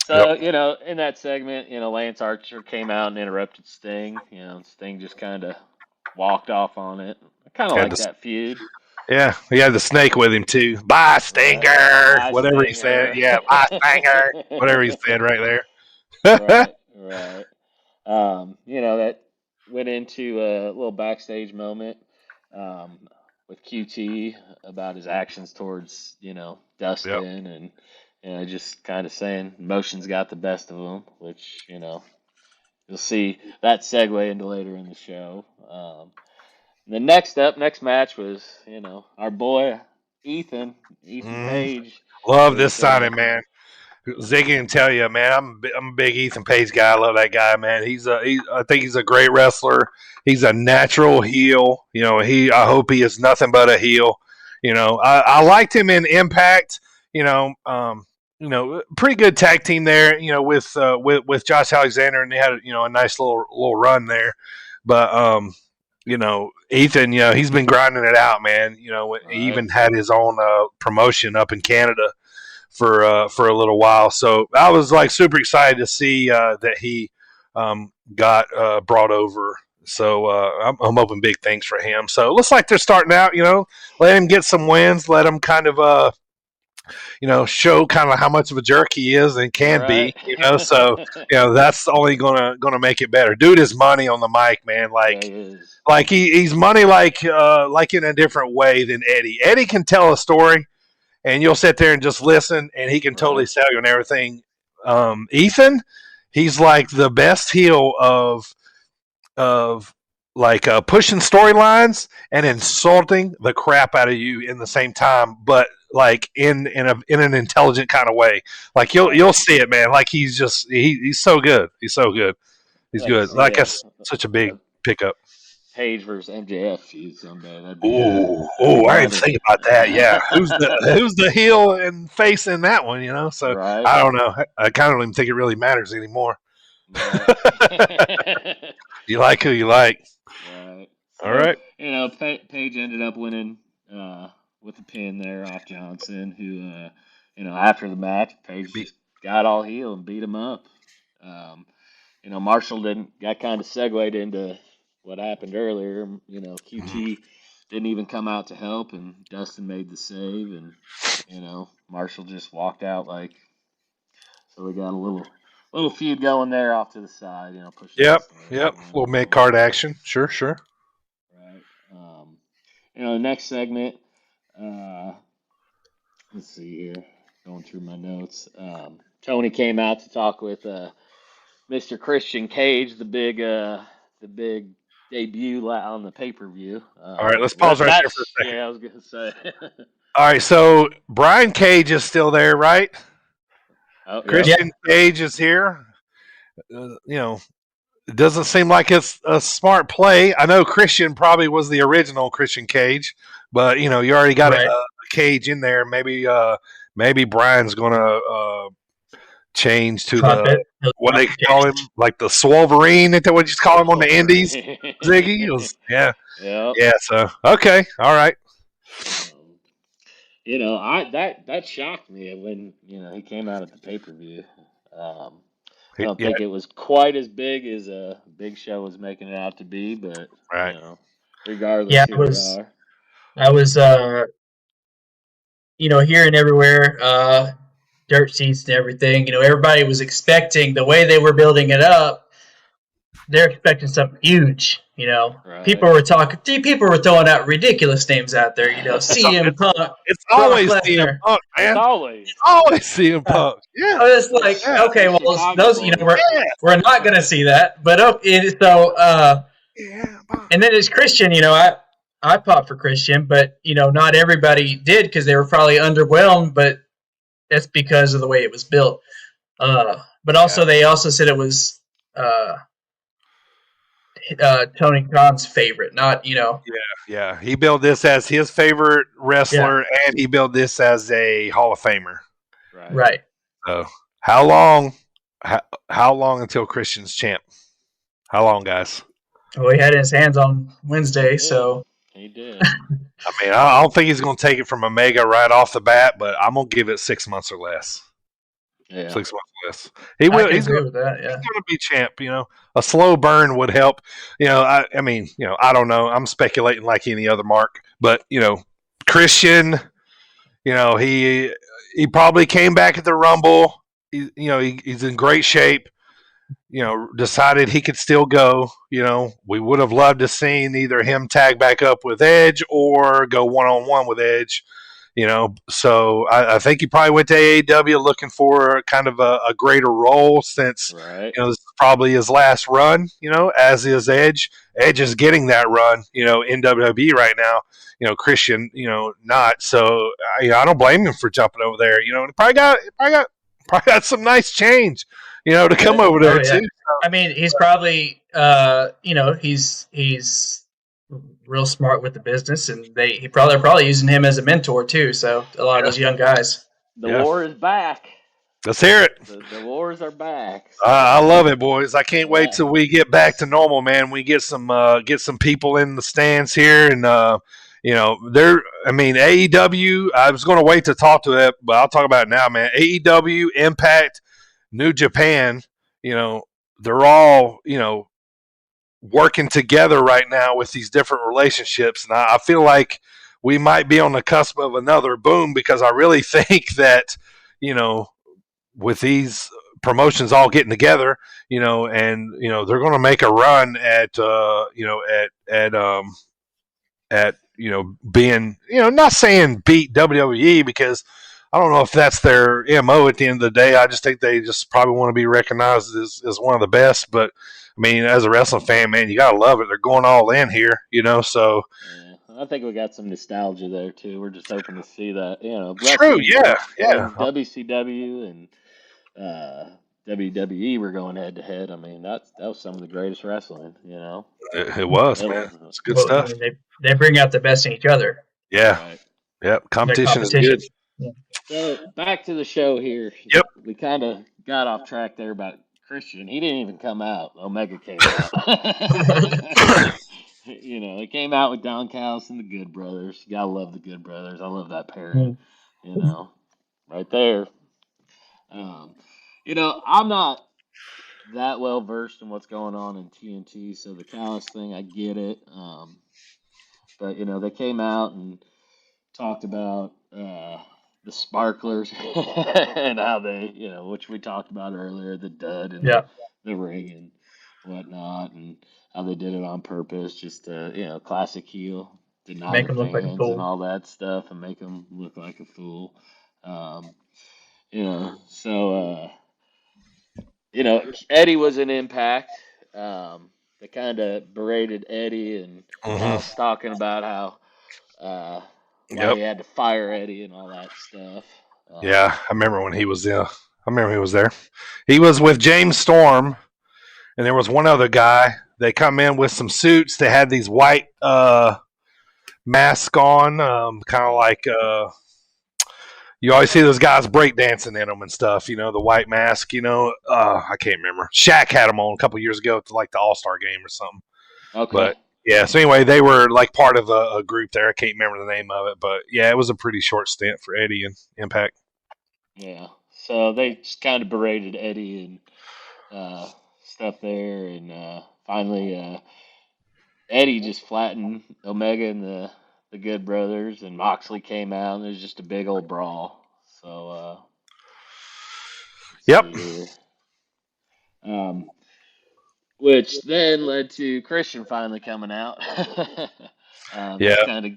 So, in that segment, Lance Archer came out and interrupted Sting. Sting just kind of walked off on it. I kind of like that feud. Yeah, he had the snake with him too. Bye, Stinger. Bye, Whatever he said. Yeah, bye, Stinger. Whatever he said right there. Right. That went into a little backstage moment with QT about his actions towards, Yep. Dustin and just kind of saying emotions got the best of him, which, you'll see that segue into later in the show. The next match was, our boy Ethan Page Love this was signing, man. Ziggy can tell you, man. I'm a big Ethan Page guy. I love that guy, man. I think he's a great wrestler. He's a natural heel. I hope he is nothing but a heel. I liked him in Impact. Pretty good tag team there. With Josh Alexander, and they had a nice little run there. But Ethan, he's been grinding it out, man. He even had his own promotion up in Canada for a little while. So I was like super excited to see that he got brought over. So I'm hoping big things for him. So it looks like they're starting out. Let him get some wins. Let him kind of show kind of how much of a jerk he is and can be. So that's only gonna make it better. Dude is money on the mic, man. Like he's money like in a different way than Eddie. Eddie can tell a story, and you'll sit there and just listen, and he can totally sell you on everything. Ethan, he's like the best heel of like pushing storylines and insulting the crap out of you in the same time, but like in an intelligent kind of way. Like you'll see it, man. Like he's so good. He's so good. He's good. Like that's such a big pickup. Page versus MJF feud someday. I didn't think about that. Yeah, who's the heel and face in that one? So right. I don't know. I kind of don't even think it really matters anymore. Right. You like who you like. Right. All right. Page ended up winning with a pin there off Johnson, who after the match, Page just got all heel and beat him up. Marshall got kind of segued into what happened earlier. QT didn't even come out to help, and Dustin made the save, and Marshall just walked out like. So we got a little feud going there off to the side. Pushing. Yep. Little mid card action. Sure. Right. The next segment. Let's see here. Going through my notes. Tony came out to talk with Mr. Christian Cage, the big debut on the pay-per-view. All right, let's pause right there for a second. Yeah, I was gonna say. All right, so Brian Cage is still there, right? Oh, Christian Cage is here. It doesn't seem like it's a smart play. I know Christian probably was the original Christian Cage, but you already got a Cage in there. Maybe Brian's gonna change to what they call him, like the Swolverine. Is that what you call him on the Indies? Ziggy, yeah. So okay, all right. That shocked me when he came out at the pay-per-view. I don't think it was quite as big as Big Show was making it out to be, but regardless, I was hearing everywhere, dirt sheets and everything. Everybody was expecting the way they were building it up. They're expecting something huge. People were throwing out ridiculous names out there. CM Punk. It's always CM Punk, man. It's always CM Punk. Yeah. I was like, okay, well, those, we're not going to see that. But and then it's Christian. I popped for Christian, but not everybody did because they were probably underwhelmed. But that's because of the way it was built. But also, they also said it was. Tony Khan's favorite, not Yeah. He built this as his favorite wrestler, and he built this as a Hall of Famer. Right. So, how long until Christian's champ? How long, guys? Well, he had his hands on Wednesday, so he did. I don't think he's going to take it from Omega right off the bat, but I'm going to give it 6 months or less. Yeah. 6 months less. He I will. can He's agree going with that. Yeah. to be champ. A slow burn would help. I mean, I don't know. I'm speculating like any other mark, but Christian. He probably came back at the Rumble. He's in great shape. Decided he could still go. We would have loved to seen either him tag back up with Edge or go one-on-one with Edge. So I think he probably went to AEW looking for kind of a greater role since Right. this is probably his last run. As is Edge. Edge is getting that run. In WWE right now. Christian. Not. So I don't blame him for jumping over there. He probably got some nice change. To come over there yeah. too. I mean, he's probably he's real smart with the business, and they're probably using him as a mentor too. So a lot of those young guys. The war is back. Let's hear it. The wars are back. So. I love it, boys. I can't wait till we get back to normal, man. We get some people in the stands here, and AEW. I was going to wait to talk to it, but I'll talk about it now, man. AEW, Impact, New Japan. They're all working together right now with these different relationships, and I feel like we might be on the cusp of another boom because I really think that with these promotions all getting together, and they're going to make a run at being not saying beat WWE because I don't know if that's their MO at the end of the day. I just think they just probably want to be recognized as one of the best. But I mean, as a wrestling fan, man, you gotta love it. They're going all in here, So yeah, I think we got some nostalgia there too. We're just hoping to see that, true, yeah. WCW and WWE were going head to head. I mean, that was some of the greatest wrestling. It was, man. It's good stuff. They bring out the best in each other. Yeah, Right. Yep. Competition is good. Yeah. So back to the show here. Yep. We kind of got off track there about Christian. He didn't even come out. Omega came out. He came out with Don Callis and the Good Brothers. You gotta love the Good Brothers. I love that pairing. Right there. I'm not that well versed in what's going on in TNT, so the Callis thing, I get it. But they came out and talked about the sparklers and how they, which we talked about earlier, the dud and the ring and whatnot, and how they did it on purpose, just to, classic heel, deny Make the him look like a fans fool. and all that stuff, and make them look like a fool. So Eddie was an Impact. They kind of berated Eddie and was talking about how why he had to fire Eddie and all that stuff. Yeah, I remember when he was there. I remember he was there. He was with James Storm, and there was one other guy. They come in with some suits. They had these white masks on, kind of like you always see those guys breakdancing in them and stuff. The white mask. I can't remember. Shaq had them on a couple years ago to like the All-Star game or something. Okay. But yeah, so anyway, they were like part of a group there. I can't remember the name of it, but yeah, it was a pretty short stint for Eddie and Impact. Yeah, so they just kind of berated Eddie and stuff there, and finally Eddie just flattened Omega and the Good Brothers, and Moxley came out, and it was just a big old brawl. So yep. Which then led to Christian finally coming out. Just kind of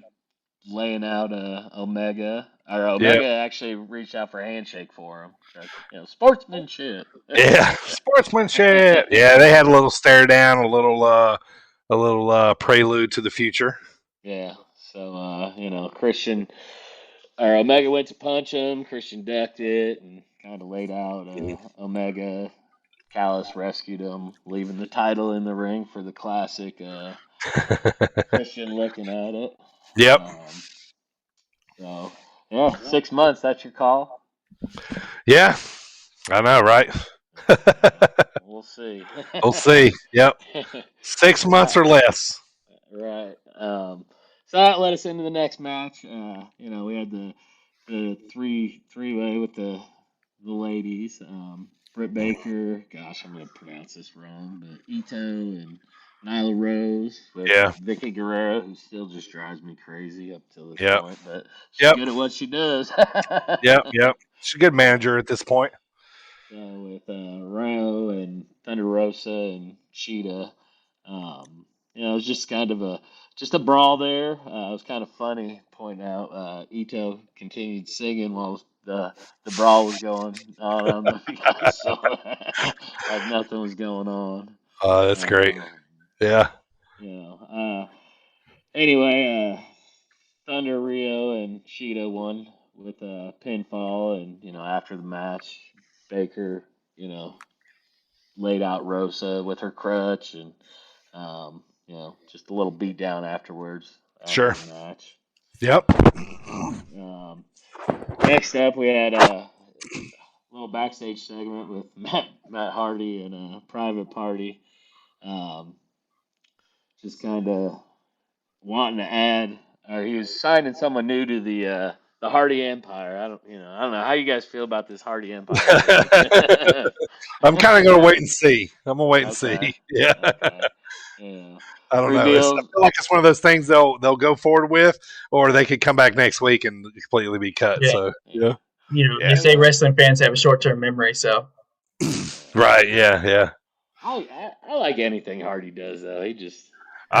laying out Omega. Or Omega actually reached out for a handshake for him. Sportsmanship. Yeah, sportsmanship. Yeah, they had a little stare down, a little prelude to the future. Yeah. So Christian or Omega went to punch him. Christian ducked it and kind of laid out Omega. Callis rescued him, leaving the title in the ring for the classic Christian looking at it. Yep. 6 months, that's your call? Yeah, I know, right? We'll see. We'll see. Yep. 6 months or less. Right. So that led us into the next match. We had the three-way with the the ladies. Britt Baker, gosh, I'm going to pronounce this wrong, but Ito and Nyla Rose with Yeah. Vicky Guerrero, who still just drives me crazy up till this Yep. point, but she's Yep. good at what she does. Yep. She's a good manager at this point. So with Rao and Thunder Rosa and Cheetah, it was just kind of a brawl there. It was kind of funny pointing out Ito continued singing while the brawl was going on. I don't know if you guys saw that, like nothing was going on. That's great. Yeah. Anyway, Thunder Rio and Cheetah won with a pinfall, and after the match, Baker, laid out Rosa with her crutch, and just a little beat down afterwards after Sure. the match. Yep. Next up, we had a little backstage segment with Matt Hardy and a private party. Just kind of wanting to add, or he was signing someone new to the Hardy Empire. I don't know how you guys feel about this Hardy Empire. I'm kind of gonna wait and see. I'm gonna wait and see. Yeah. Okay. Yeah. I don't know. I Reveals. feel like it's one of those things they'll go forward with, or they could come back next week and completely be cut. Yeah. So yeah. They say wrestling fans have a short-term memory, so. Right. Yeah. I like anything Hardy does though. He just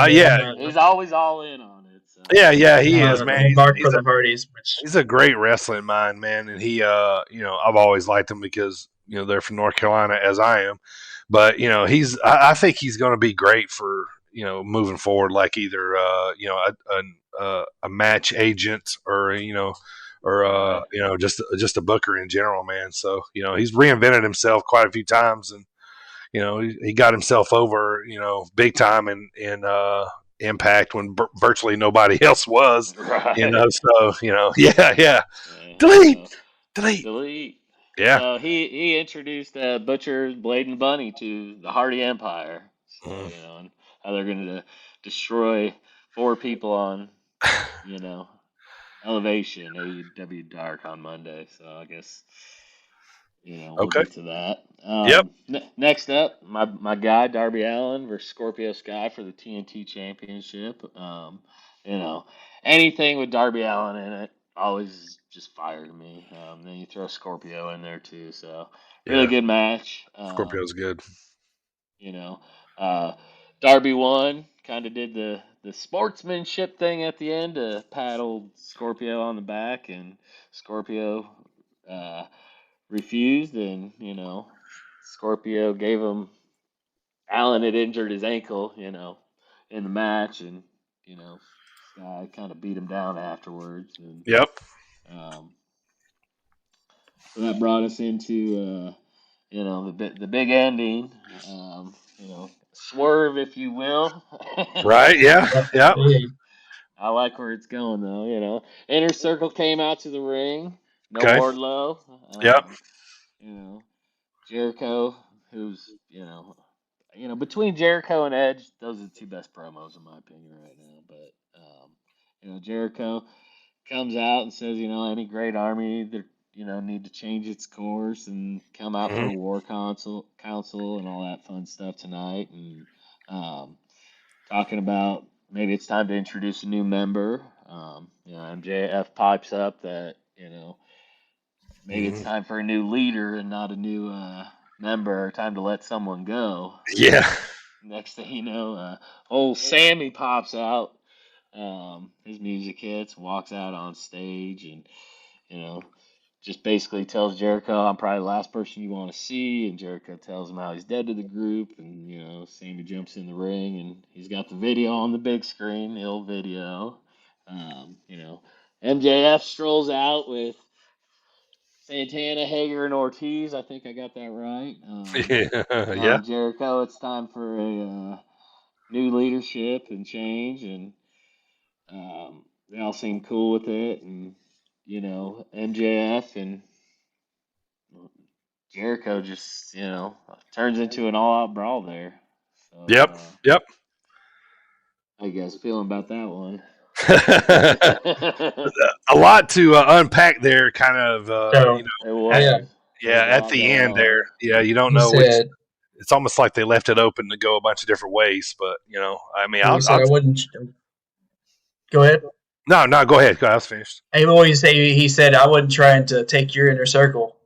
he's always all in on it. So. Yeah, he is, man. For the Hardys. He's a great wrestling mind, man, and he I've always liked him because they're from North Carolina as I am, but I think he's going to be great for moving forward, like either a match agent or just a booker in general, man. So he's reinvented himself quite a few times, and he got himself over big time in Impact when virtually nobody else was, right. So yeah. Delete. Yeah. So he introduced Butcher, Blade, and Bunny to the Hardy Empire. So and how they're going to destroy 4 people on Elevation AEW Dark on Monday. So I guess we'll get to that. Yep. Next up, my guy Darby Allin versus Scorpio Sky for the TNT Championship. Anything with Darby Allin in it always just fire to me. Then you throw Scorpio in there too, so really good match. Scorpio's good. Darby won. Kind of did the sportsmanship thing at the end to paddle Scorpio on the back, and Scorpio refused, and Scorpio gave him. Allen had injured his ankle, in the match, and Sky kind of beat him down afterwards. And, yep. So that brought us into the big ending. Swerve, if you will. Right. Yeah. I like where it's going though. Inner Circle came out to the ring. No Okay. Wardlow. Yep. Jericho, who's between Jericho and Edge, those are the 2 best promos in my opinion right now. But Jericho comes out and says, any great army that need to change its course and come out for a war council and all that fun stuff tonight, and talking about maybe it's time to introduce a new member. MJF pipes up that maybe it's time for a new leader and not a new member. Time to let someone go. Yeah. Next thing you know, old Sammy pops out. His music hits, walks out on stage, and just basically tells Jericho, "I'm probably the last person you want to see." And Jericho tells him how he's dead to the group, and Sammy jumps in the ring, and he's got the video on the big screen, the old video. MJF strolls out with Santana, Hager, and Ortiz. I think I got that right. Yeah. Jericho, it's time for a new leadership and change, and they all seem cool with it. And MJF and Jericho just turns into an all-out brawl there. So, Yep. How you guys feeling about that one? A lot to unpack there, kind of. Yeah, There's a at lot the going end there. on. Yeah, you don't He know which. said, It's almost like they left it open to go a bunch of different ways. But I mean, he said I wouldn't. Go ahead. No, go ahead. I was finished. I always say he said I wasn't trying to take your inner circle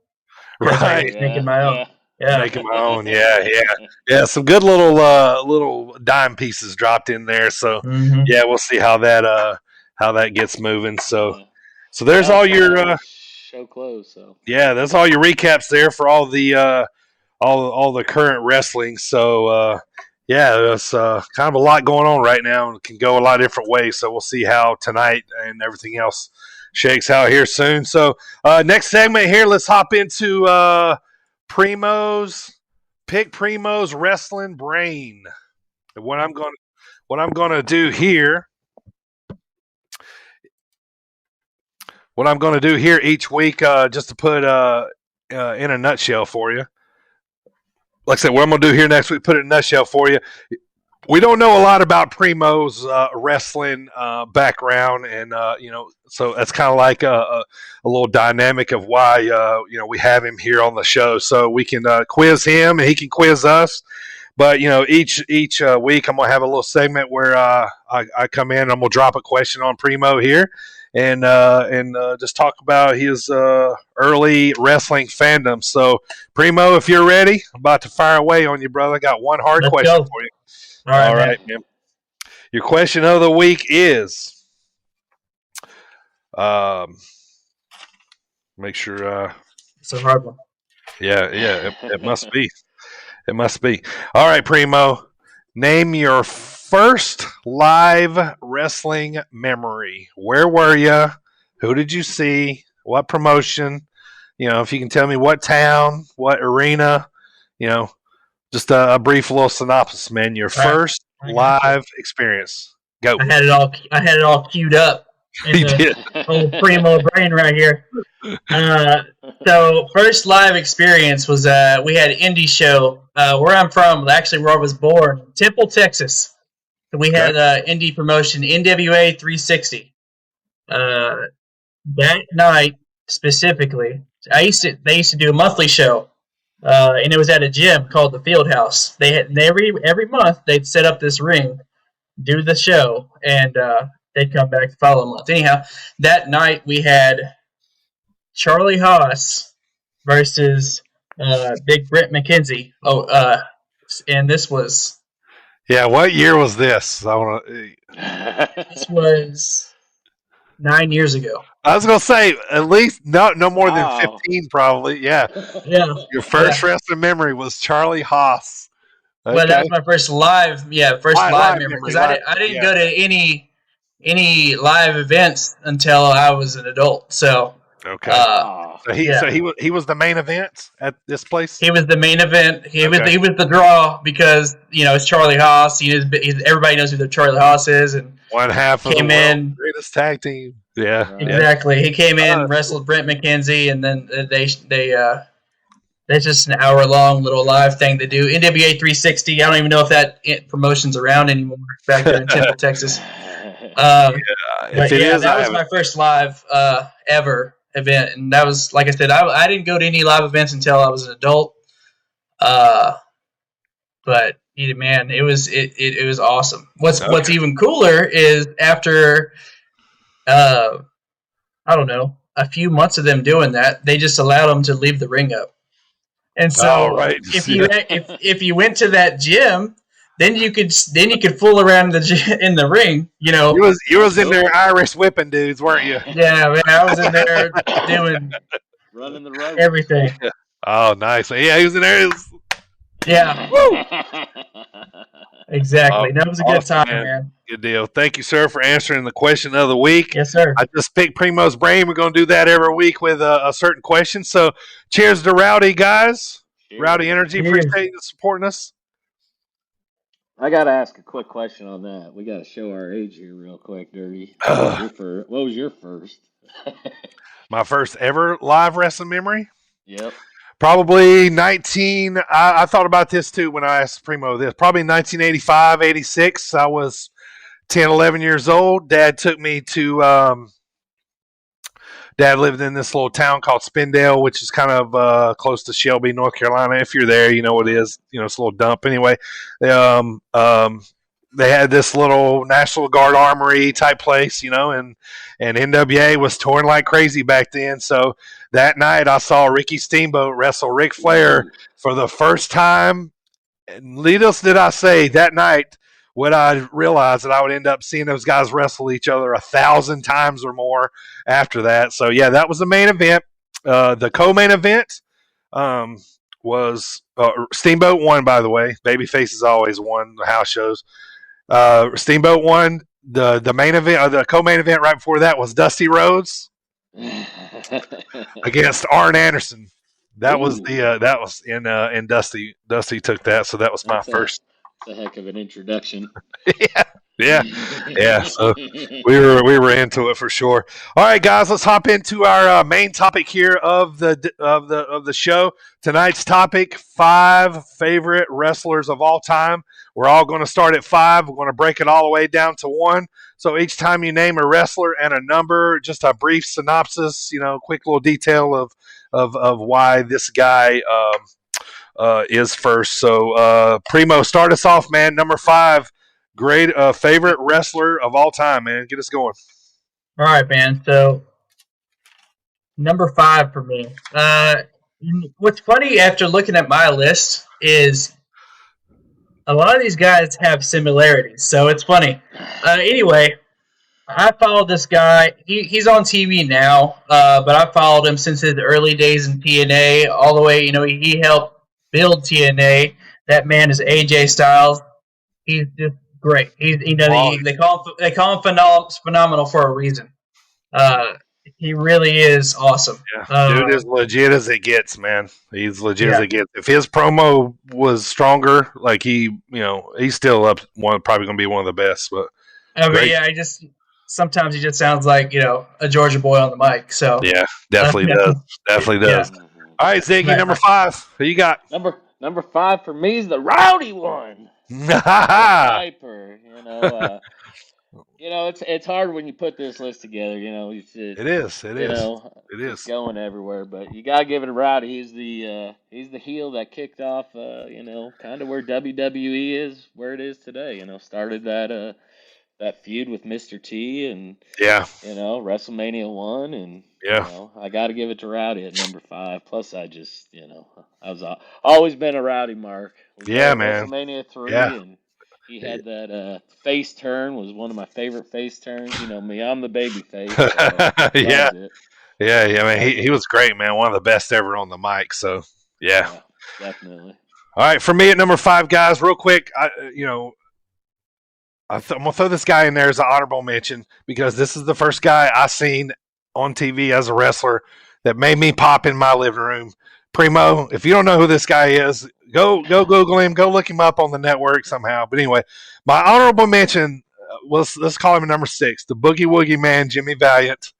because I Right. was making my own. Yeah. Making my own. Yeah. Some good little dime pieces dropped in there. So Mm-hmm. yeah, we'll see how that gets moving. So there's Well, all your show closed. So that's all your recaps there for all the all the current wrestling. So there's kind of a lot going on right now, and it can go a lot of different ways. So we'll see how tonight and everything else shakes out here soon. So next segment here, let's hop into Primo's wrestling brain. And what I'm going to do here each week, just to put in a nutshell for you. Like I said, what I'm going to do here next week, put it in a nutshell for you. We don't know a lot about Primo's wrestling background, and so that's kind of like a little dynamic of why we have him here on the show, so we can quiz him and he can quiz us. But each week I'm gonna have a little segment where I come in and I'm gonna drop a question on Primo here, and just talk about his early wrestling fandom. So Primo, if you're ready, I'm about to fire away on you, brother. I got one hard question for you. All right, man. Your question of the week is, make sure. It's a hard one. Yeah, it must be. It must be. All right, Primo. Name your first live wrestling memory. Where were you? Who did you see? What promotion? If you can tell me what town, what arena, just a brief little synopsis, man. Your first live experience. Go. I had it all queued up in the old Primo brain right here. So first live experience was we had an indie show where I'm from, actually where I was born, Temple, Texas. So we had indie promotion, NWA 360. That night specifically, they used to do a monthly show. And it was at a gym called the Field House. They had every month they'd set up this ring, do the show, and they'd come back the following month. Anyhow, that night we had Charlie Haas versus Big Brent McKenzie. And this was what year was this? this was 9 years ago. I was gonna say at least no more than 15, probably. Yeah. Your first wrestling memory was Charlie Haas. Okay. Well, that was my first live memory because I didn't go to any live events until I was an adult. So okay. So he was the main event at this place. He was the main event. He was the draw because it's Charlie Haas. Everybody knows who the Charlie Haas is, and one half of came the in greatest tag team. Yeah, exactly. He came in, wrestled Brent McKenzie, and then that's just an hour-long little live thing to do. NWA 360. I don't even know if that promotion's around anymore back there in Temple, Texas. That was my first live ever event, and that was, like I said, I didn't go to any live events until I was an adult. But man, it was awesome. What's even cooler is after I don't know, a few months of them doing that, they just allowed them to leave the ring up. And so if you went to that gym, then you could fool around in the ring. You was in there Irish whipping dudes, weren't you? Yeah, man, I was in there doing running the rope, everything. Oh, nice. Yeah, he was in there. Yeah. Woo! Exactly. That was a good time, man. Good deal. Thank you, sir, for answering the question of the week. Yes, sir. I just picked Primo's brain. We're going to do that every week with a certain question. So, cheers to Rowdy, guys. Cheers. Rowdy Energy, appreciate you supporting us. I got to ask a quick question on that. We got to show our age here real quick, Dirty. What was your first? My first ever live wrestling memory? Yep. Probably I thought about this too when I asked Primo this. Probably 1985, 86. I was 10, 11 years old. Dad took me to Dad lived in this little town called Spindale, which is kind of close to Shelby, North Carolina. If you're there, you know what it is. You know, it's a little dump. Anyway, they had this little National Guard armory type place, you know, and NWA was touring like crazy back then. So that night I saw Ricky Steamboat wrestle Ric Flair for the first time. And needless did I say, that night would I realize that I would end up seeing those guys wrestle each other 1,000 times or more after that. So yeah, that was the main event. The co-main event was Steamboat won, by the way. Babyface has always won the house shows. Steamboat won. The main event, the co-main event right before that was Dusty Rhodes against Arn Anderson. That was that was in Dusty. Dusty took that, so that was my first. That's a heck of an introduction. yeah. So we were into it for sure. All right, guys, let's hop into our main topic here of the show. Tonight's topic: 5 favorite wrestlers of all time. We're all going to start at 5. We're going to break it all the way down to 1. So each time you name a wrestler and a number, just a brief synopsis, you know, quick little detail of why this guy is first. So Primo, start us off, man. Number 5, great favorite wrestler of all time, man. Get us going. All right, man. So number 5 for me. What's funny after looking at my list is a lot of these guys have similarities, so it's funny. Anyway, I followed this guy. He's on TV now, but I followed him since his early days in TNA, all the way. You know, he helped build TNA. That man is AJ Styles. He's just great. He's they call him phenomenal for a reason. He really is awesome. Yeah. Dude is legit as it gets, man. He's legit as it gets. If his promo was stronger, like he's still up probably going to be one of the best. But sometimes he just sounds like, you know, a Georgia boy on the mic. So yeah, definitely does. Definitely does. Yeah. All right, Ziggy, number 5. Who you got? Number 5 for me is the rowdy one. Piper, you know, it's hard when you put this list together. You know, it is. Going everywhere, but you gotta give it a Rowdy. He's the heel that kicked off. Kind of where WWE is, where it is today. You know, started that feud with Mr. T and WrestleMania 1 and I got to give it to Rowdy at number 5. Plus, I just I was always been a Rowdy mark. Man. WrestleMania 3 and. He had that face turn, was one of my favorite face turns. You know me, I'm the baby face. So yeah. I mean, he was great, man. One of the best ever on the mic. So, yeah definitely. All right, for me at number 5, guys, real quick, I'm going to throw this guy in there as an honorable mention because this is the first guy I seen on TV as a wrestler that made me pop in my living room. Primo, if you don't know who this guy is, go Google him, go look him up on the network somehow. But anyway, my honorable mention let's call him number 6, the Boogie Woogie Man, Jimmy Valiant.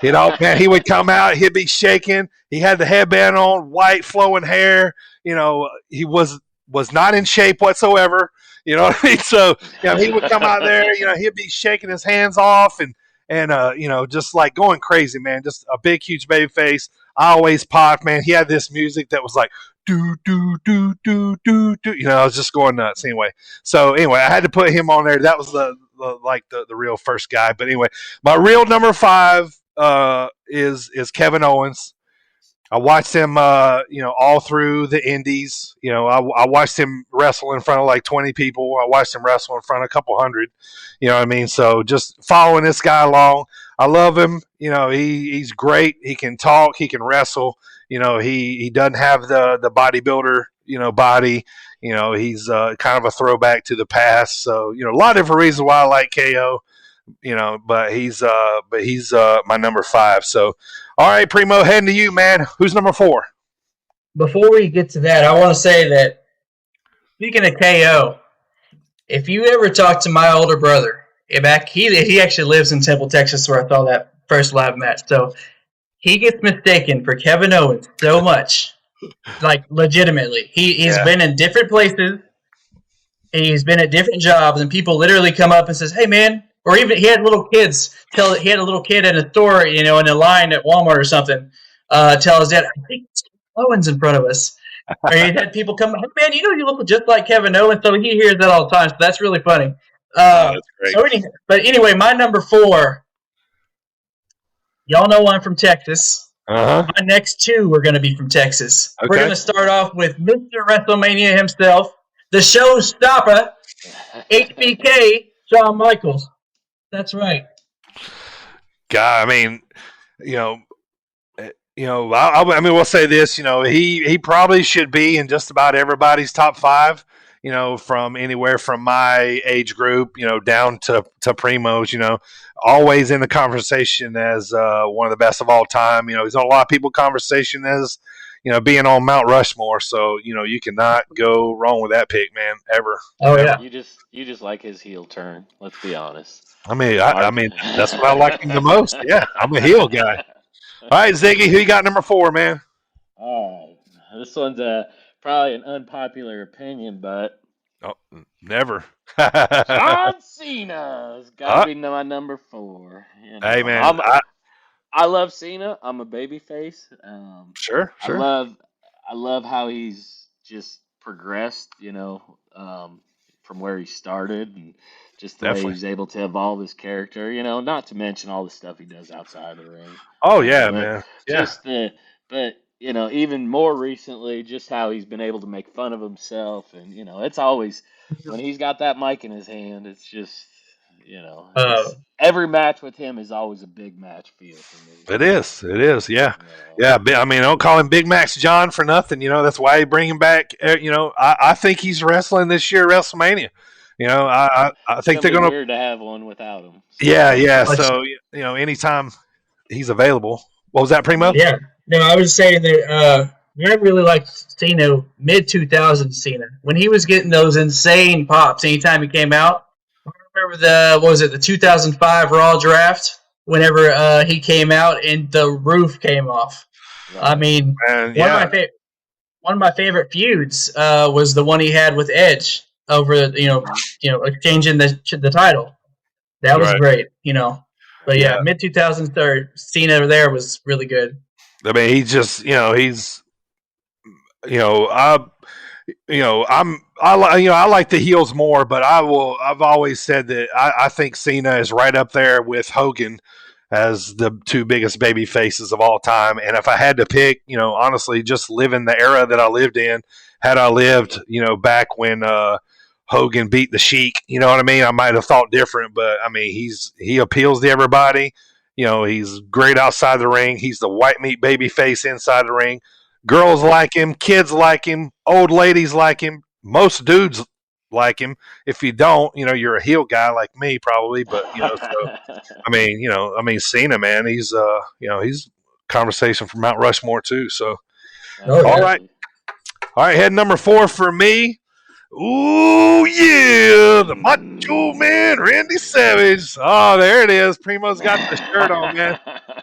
You know, man, he would come out, he'd be shaking. He had the headband on, white flowing hair. You know, he was not in shape whatsoever. You know what I mean? So, he would come out there. You know, he'd be shaking his hands off and just like going crazy, man. Just a big, huge baby face. I always popped, man. He had this music that was like do do do do do do. You know, I was just going nuts. Anyway, I had to put him on there. That was the real first guy. But anyway, my real number 5 is Kevin Owens. I watched him, all through the indies. You know, I watched him wrestle in front of like 20 people. I watched him wrestle in front of a couple hundred. You know what I mean? So just following this guy along. I love him. You know, he's great. He can talk. He can wrestle. You know, he doesn't have the bodybuilder, body. You know, he's kind of a throwback to the past. So, a lot of different reasons why I like KO. But he's my number 5. So, all right, Primo, heading to you, man. Who's number 4? Before we get to that, I want to say that speaking of KO, if you ever talk to my older brother, he actually lives in Temple, Texas, where I saw that first live match. So he gets mistaken for Kevin Owens so much, like legitimately. He's been in different places. He's been at different jobs, and people literally come up and says, "Hey, man, Or even he had little kids he had a little kid in a store, in a line at Walmart or something, tell his dad, I think Owen's in front of us. Or he had people come, hey, man, you look just like Kevin Owens. So he hears that all the time. So that's really funny. That's great. But anyway, my number 4, y'all know I'm from Texas. Uh-huh. My next 2 are going to be from Texas. Okay. We're going to start off with Mr. WrestleMania himself, the showstopper, HBK, Shawn Michaels. That's right. God, I mean, I mean, we'll say this. He probably should be in just about everybody's top 5. From anywhere from my age group, down to Primo's. Always in the conversation as one of the best of all time. He's on a lot of people's conversation as being on Mount Rushmore. So you cannot go wrong with that pick, man, ever. Oh yeah. You just like his heel turn. Let's be honest. I mean, that's what I like him the most. Yeah, I'm a heel guy. All right, Ziggy, who you got number 4, man? All right, this one's probably an unpopular opinion, but never. John Cena's got to be my number 4. Hey, man, I love Cena. I'm a babyface. Sure. I love how he's just progressed. From where he started and just the way he's able to evolve his character. Not to mention all the stuff he does outside of the ring. Oh yeah, man. Yeah. But even more recently, just how he's been able to make fun of himself, and it's always when he's got that mic in his hand, it's just every match with him is always a big match feel for me. It is, yeah. Yeah, I mean, don't call him Big Max John for nothing. That's why you bring him back. I think he's wrestling this year at WrestleMania. I think they're going to weird to have one without him. So. Yeah. So anytime he's available. What was that, Primo? Yeah. No, I was saying that I really liked Cena mid 2000s Cena when he was getting those insane pops anytime he came out. I remember the 2005 Raw draft whenever he came out and the roof came off. Right. I mean, one of my favorite feuds was the one he had with Edge over exchanging the title. That was great, But yeah. Mid 2000s Cena there was really good. I mean, he just I like the heels more, but I've always said that I think Cena is right up there with Hogan as the 2 biggest baby faces of all time. And if I had to pick, honestly, just living the era that I lived in, had I lived, back when Hogan beat the Sheik, you know what I mean? I might have thought different, but I mean, he appeals to everybody. He's great outside the ring. He's the white meat baby face inside the ring. Girls like him, kids like him, old ladies like him, most dudes like him. If you don't, you're a heel guy like me probably, but so I mean Cena, man, he's he's conversation for Mount Rushmore too. So all right, head number 4 for me. Ooh, yeah, the Macho Man, Randy Savage. Oh, there it is. Primo's got the shirt on, man.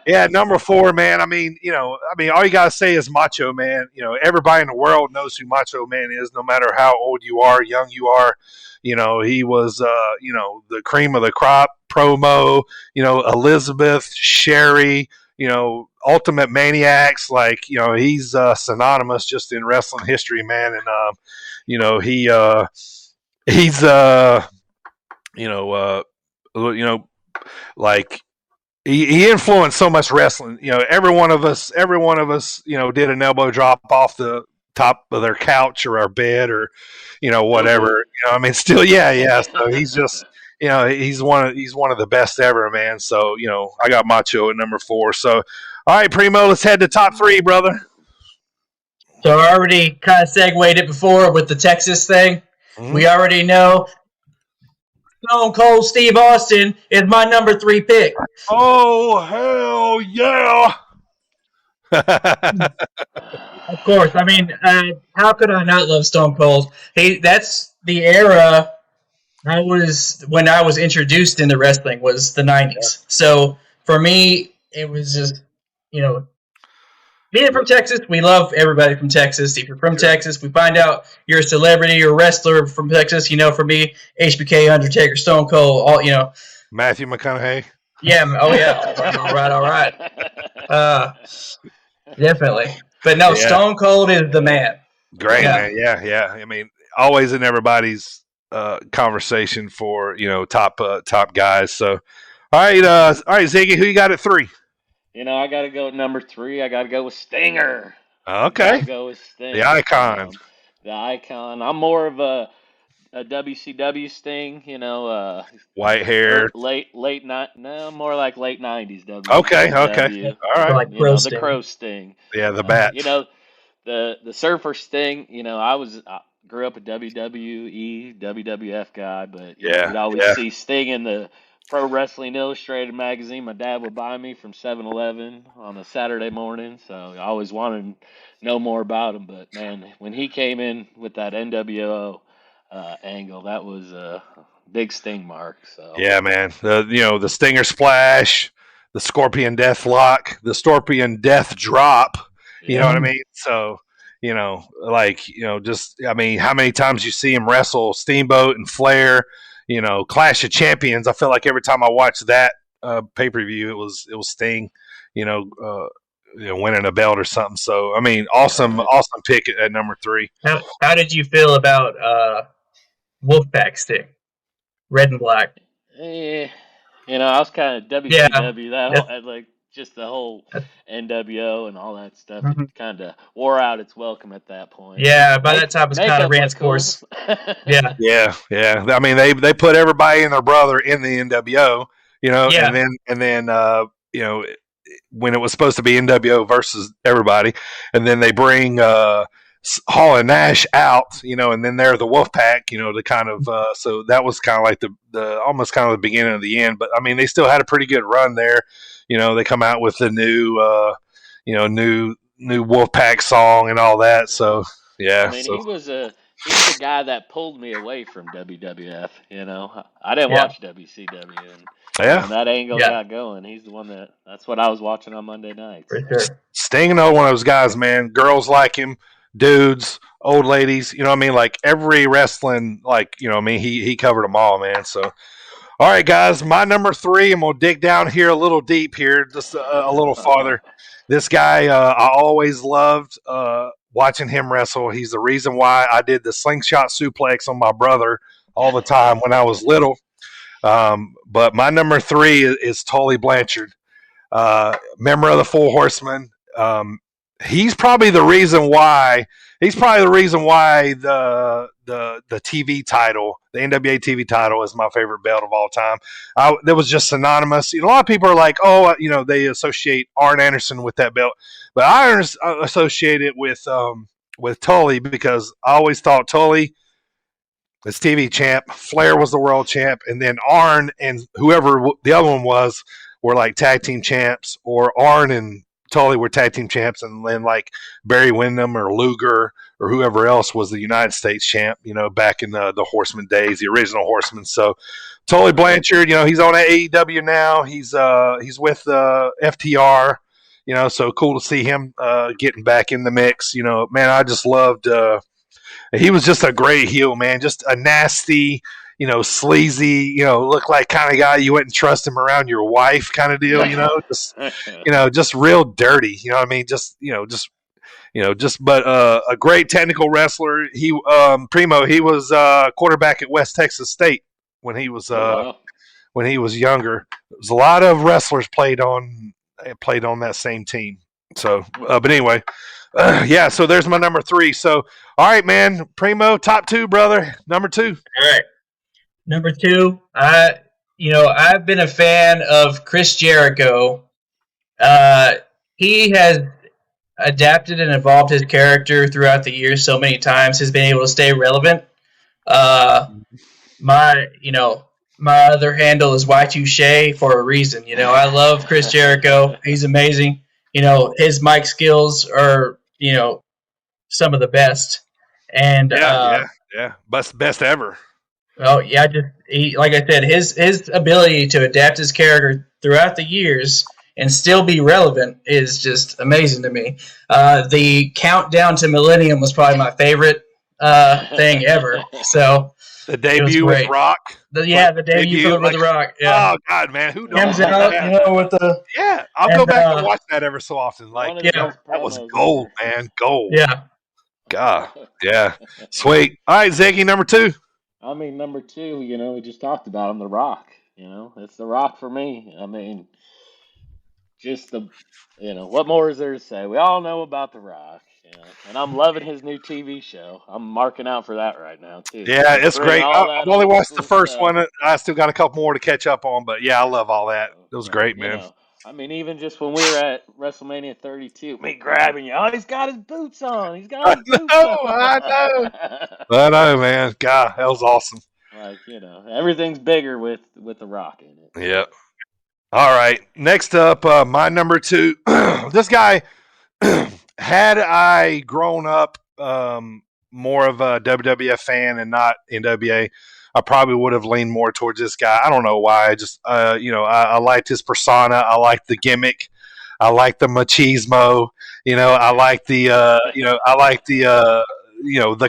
Yeah, number 4, man. I mean, all you got to say is Macho Man. Everybody in the world knows who Macho Man is, no matter how old you are, young you are. He was, the cream of the crop, promo, Elizabeth, Sherry, Ultimate Maniacs. Like, he's synonymous just in wrestling history, man. And, he's like he influenced so much wrestling. Every one of us, did an elbow drop off the top of their couch or our bed or, whatever. I mean, still, yeah. So he's just, he's one of the best ever, man. So, I got Macho at number 4. So, all right, Primo, let's head to top 3, brother. So I already kind of segued it before with the Texas thing. Mm-hmm. We already know Stone Cold Steve Austin is my number 3 pick. Oh, hell yeah. Of course. I mean, how could I not love Stone Cold? That's the era when I was introduced into wrestling was the 90s. So for me, it was just, being from Texas, we love everybody from Texas. If you're from Texas, we find out you're a celebrity or wrestler from Texas. For me, HBK, Undertaker, Stone Cold, all Matthew McConaughey. Yeah. Oh yeah. All right. Definitely. But no, Yeah. Stone Cold is the man. Great, Yeah. man. Yeah. I mean, always in everybody's conversation for top guys. So, all right, Ziggy, who you got at 3? I got to go at number 3. I got to go with Stinger. Okay, Got to go with Sting. the icon. The icon. I'm more of a WCW Sting. White hair. Late night. No, more like late 90s WCW. Okay. All right. Like The Crow Sting. Yeah, the bat. The Surfer Sting. I grew up a WWE, WWF guy, but you'd always see Sting in the Pro Wrestling Illustrated magazine. My dad would buy me from 7-Eleven on a Saturday morning, so I always wanted to know more about him. But man, when he came in with that NWO angle, that was a big Sting mark. So yeah, man. The Stinger Splash, the Scorpion Death Lock, the Scorpion Death Drop. You know what I mean? So, I mean, how many times you see him wrestle Steamboat and Flair, Clash of Champions. I feel like every time I watch that pay-per-view, it was Sting, winning a belt or something. So, I mean, awesome pick at number 3. How did you feel about Wolfpack Sting? Red and black. I was kind of WCW. That just the whole NWO and all that stuff. It kind of wore out its welcome at that point. Yeah, by that time it's kind of ran its course. Yeah. I mean, they put everybody and their brother in the NWO, and then when it was supposed to be NWO versus everybody, and then they bring Hall and Nash out, and then they're the Wolfpack, to kind of so that was kind of like the almost kind of the beginning of the end. But I mean, they still had a pretty good run there. They come out with the new Wolfpack song and all that. So yeah, I mean, he was the guy that pulled me away from WWF. I didn't watch WCW, and when that angle got going, he's the one that's what I was watching on Monday nights. For sure. Sting, another one of those guys, man. Girls like him, dudes, old ladies. You know what I mean? Like every wrestling, he covered them all, man. So. All right, guys, my number 3, and we'll dig down here a little deep here, just a little farther. This guy, I always loved watching him wrestle. He's the reason why I did the slingshot suplex on my brother all the time when I was little. But my number 3 is Tully Blanchard, member of the Four Horsemen. He's probably the reason why the TV title, the NWA TV title, is my favorite belt of all time. That was just synonymous. A lot of people are like, they associate Arn Anderson with that belt, but I associate it with Tully because I always thought Tully was TV champ, Flair was the world champ, and then Arn and whoever the other one was were like tag team champs, or Arn and Tully were tag team champs, and then like Barry Windham or Luger or whoever else was the United States champ, back in the Horseman days, the original Horseman. So Tully Blanchard, he's on AEW now. He's with FTR, so cool to see him getting back in the mix. Man, I just loved. He was just a great heel, man. Just a nasty, sleazy, look like kind of guy you wouldn't trust him around your wife kind of deal, just real dirty, you know what I mean? But a great technical wrestler. He, Primo, he was quarterback at West Texas State when he was younger. There's a lot of wrestlers played on that same team. So, but anyway, so there's my number 3. So, all right, man, Primo, top 2, brother, number 2. All right. Number 2, I've been a fan of Chris Jericho. He has adapted and evolved his character throughout the years so many times. Has been able to stay relevant. My other handle is Y2Shay for a reason. I love Chris Jericho. He's amazing. His mic skills are some of the best. And best ever. Well, yeah, like I said, his ability to adapt his character throughout the years and still be relevant is just amazing to me. The countdown to Millennium was probably my favorite thing ever. So, The debut with Rock. The debut with the Rock. Yeah. Oh God, man, who knows? Comes out, with the. Yeah, I'll go back and watch that ever so often. Like, that was gold, man, gold. Yeah. God, yeah, sweet. All right, Ziggy, number 2. I mean, number 2, we just talked about him, The Rock. It's The Rock for me. I mean, just what more is there to say? We all know about The Rock. And I'm loving his new TV show. I'm marking out for that right now too. Yeah, it's great. I've only watched the first one. I still got a couple more to catch up on, but yeah, I love all that. It was great, man. I mean, even just when we were at WrestleMania 32, me grabbing you. Oh, he's got his boots on. He's got his boots on. I know, man. God, that was awesome. Like, everything's bigger with The Rock in it. Yeah. All right. Next up, my number 2. This guy, had I grown up more of a WWF fan and not NWA, I probably would have leaned more towards this guy. I don't know why. I just, I liked his persona. I liked the gimmick. I liked the machismo. I like the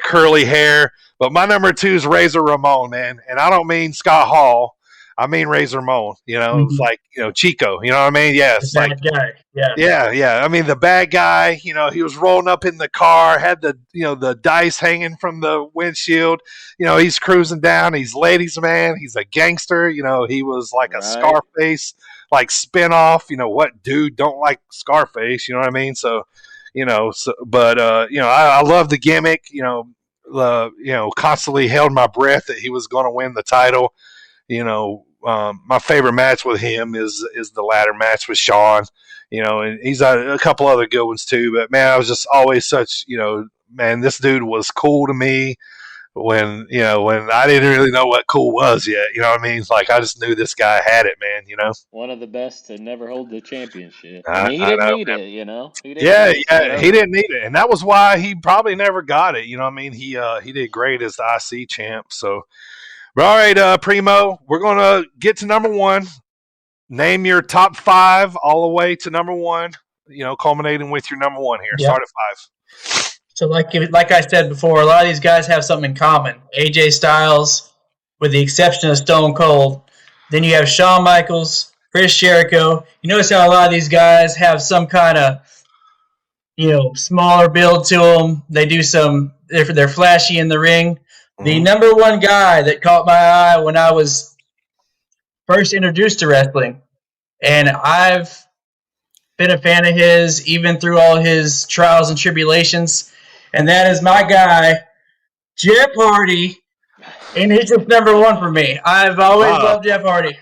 curly hair. But my number 2 is Razor Ramon, man. And I don't mean Scott Hall. I mean Razor Ramon. It's like, Chico. You know what I mean? Yeah, it's bad guy. Yeah. Yeah. I mean, the bad guy. He was rolling up in the car, had the dice hanging from the windshield. He's cruising down. He's ladies' man. He's a gangster. He was like a Scarface, like spinoff. What dude don't like Scarface? You know what I mean? So, I love the gimmick. Constantly held my breath that he was going to win the title. My favorite match with him is the ladder match with Shawn, and he's a couple other good ones too. But man, I was just always such, man, this dude was cool to me when I didn't really know what cool was yet. You know what I mean? It's like I just knew this guy had it, man. One of the best to never hold the championship. He didn't need it, He didn't need it, and that was why he probably never got it. You know what I mean? He did great as the IC champ. So. All right, Primo, we're going to get to number 1. Name your top 5 all the way to number 1, culminating with your number 1 here. Yeah. Start at 5. So like I said before, a lot of these guys have something in common. AJ Styles, with the exception of Stone Cold. Then you have Shawn Michaels, Chris Jericho. You notice how a lot of these guys have some kind of, smaller build to them. They do they're flashy in the ring. The number 1 guy that caught my eye when I was first introduced to wrestling, and I've been a fan of his even through all his trials and tribulations, and that is my guy, Jeff Hardy, and he's just number 1 for me. I've always loved Jeff Hardy.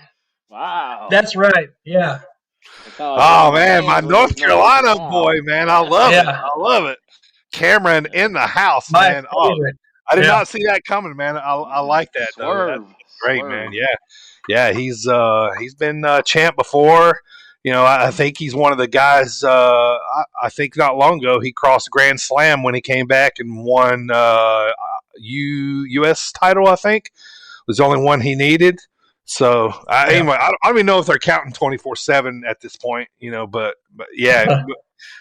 Wow. That's right, yeah. Oh, man, my North Carolina boy, man. I love it. I love it. Cameron in the house, man. I did not see that coming, man. I like that, though. That's great, man. Yeah. He's been champ before. I think he's one of the guys. I think not long ago he crossed Grand Slam when he came back and won U.S. title. I think was the only one he needed. So anyway, I don't even know if they're counting 24/7 at this point. But yeah.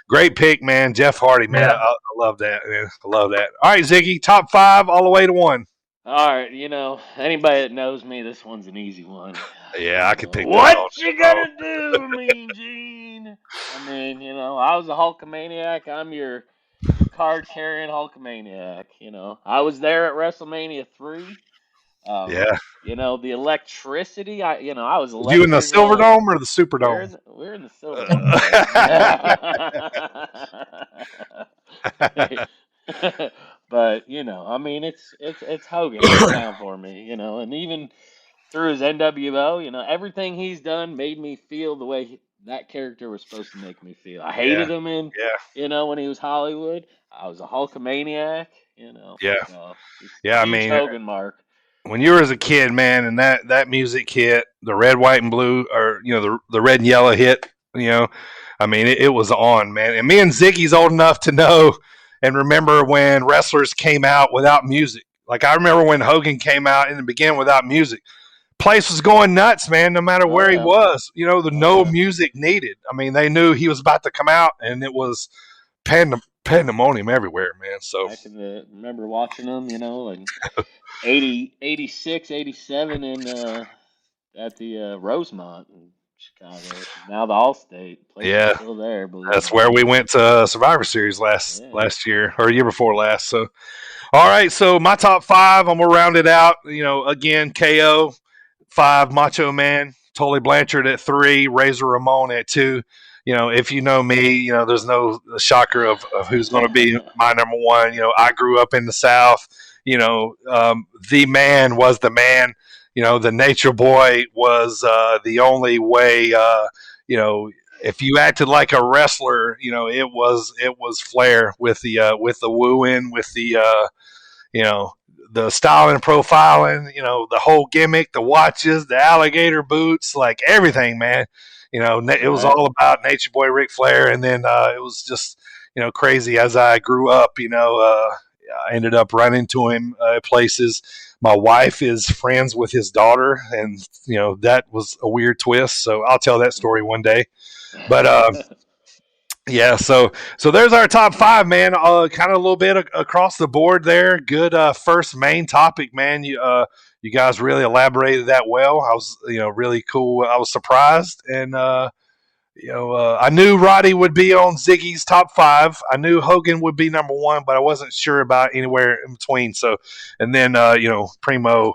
Great pick, man. Jeff Hardy, man. I love that, man. I love that. All right, Ziggy, top 5 all the way to 1. All right, anybody that knows me, this one's an easy one. Yeah, I could pick that. What you gonna do, Mean Gene? I mean, I was a Hulkamaniac. I'm your card-carrying Hulkamaniac. I was there at WrestleMania 3. The electricity. I was. You in the Silverdome or the Superdome? We're in the Silverdome. But I mean, it's Hogan down for me. And even through his NWO, everything he's done made me feel the way that character was supposed to make me feel. I hated him when he was Hollywood. I was a Hulkamaniac. So I mean, Hogan mark. When you were as a kid, man, and that music hit, the red, white, and blue, or the red and yellow hit, I mean, it was on, man. And me and Ziggy's old enough to know and remember when wrestlers came out without music. Like I remember when Hogan came out in the beginning without music. Place was going nuts, man. No matter where he was, no music needed. I mean, they knew he was about to come out, and it was pandemonium everywhere, man. So I can remember watching them, 86, 87 in at the Rosemont in Chicago, which is now the Allstate. Place is Yeah, still there, believe it that's or where not. we went to Survivor Series Yeah. last year or year before last. So, all right. So my top five, I'm gonna round it out. Again, KO 5, Macho Man, Tully Blanchard at 3, Razor Ramon at 2. If you know me, there's no shocker of who's going to be my number one. I grew up in the South. The man was the man. The Nature Boy was the only way. If you acted like a wrestler, it was Flair with the wooing, with you know, the styling and profiling, the whole gimmick, the watches, the alligator boots, like everything, man. It was Right. all about Nature Boy Ric Flair, and then it was just crazy as I grew up. I ended up running into him places. My wife is friends with his daughter, and that was a weird twist. So I'll tell that story one day. But yeah, so there's our top five, man. Kind of a little bit across the board there. Good first main topic, man. You guys really elaborated that well. I was really cool. I was surprised, and I knew Roddy would be on Ziggy's top five. I knew Hogan would be number one, but I wasn't sure about anywhere in between. So, and then Primo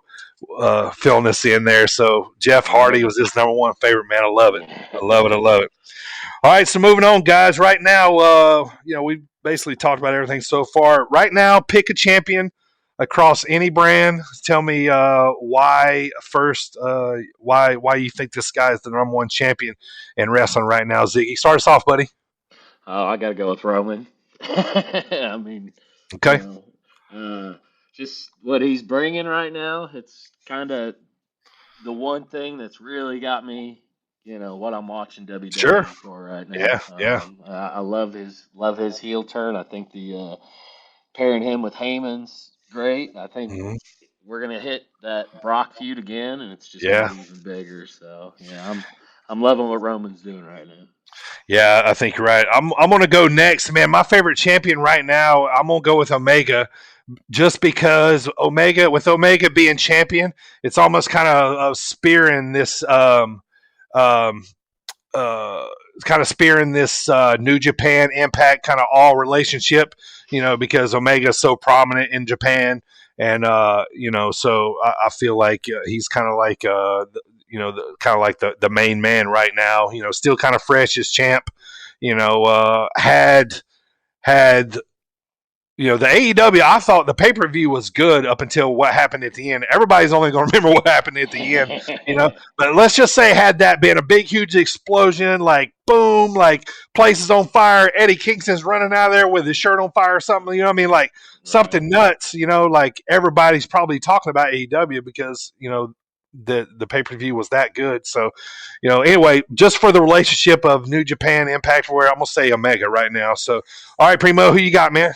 filling us in there. So Jeff Right. Hardy was his number one favorite, man. I love it. I love it. I love it. All right, so moving on, guys. Right now, we basically talked about everything so far. Right now, pick a champion across any brand. Tell me why first. Why you think this guy is the number one champion in wrestling right now? Ziggy, start us off, buddy. Oh, I gotta go with Roman. I mean, you Okay. know, just what he's bringing right now. It's kind of the one thing that's really got me, what I'm watching Sure. WWE for right Yeah. now. Yeah. I love his heel turn. I think the pairing him with Heyman's great. I think Mhm. we're gonna hit that Brock feud again, and it's just gonna Yeah. be even bigger. So yeah, I'm loving what Roman's doing right now. Yeah. I think you're right. I'm gonna go next, man. My favorite champion right now. I'm gonna go with Omega. Just because Omega being champion, it's almost kind of spearing this um, uh, kind of spearing this New Japan Impact kind of all relationship, because Omega is so prominent in Japan, and so I feel like he's kind of like the main man right now. Still kind of fresh as champ. Had the AEW, I thought the pay per view was good up until what happened at the end. Everybody's only going to remember what happened at the end. But let's just say, had that been a big, huge explosion, like boom, like place is on fire, Eddie Kingston's running out of there with his shirt on fire or something, like Right. something nuts, like everybody's probably talking about AEW because, the pay per view was that good. So, anyway, just for the relationship of New Japan Impact, where I'm going to say Omega right now. So, all right, Primo, who you got, man?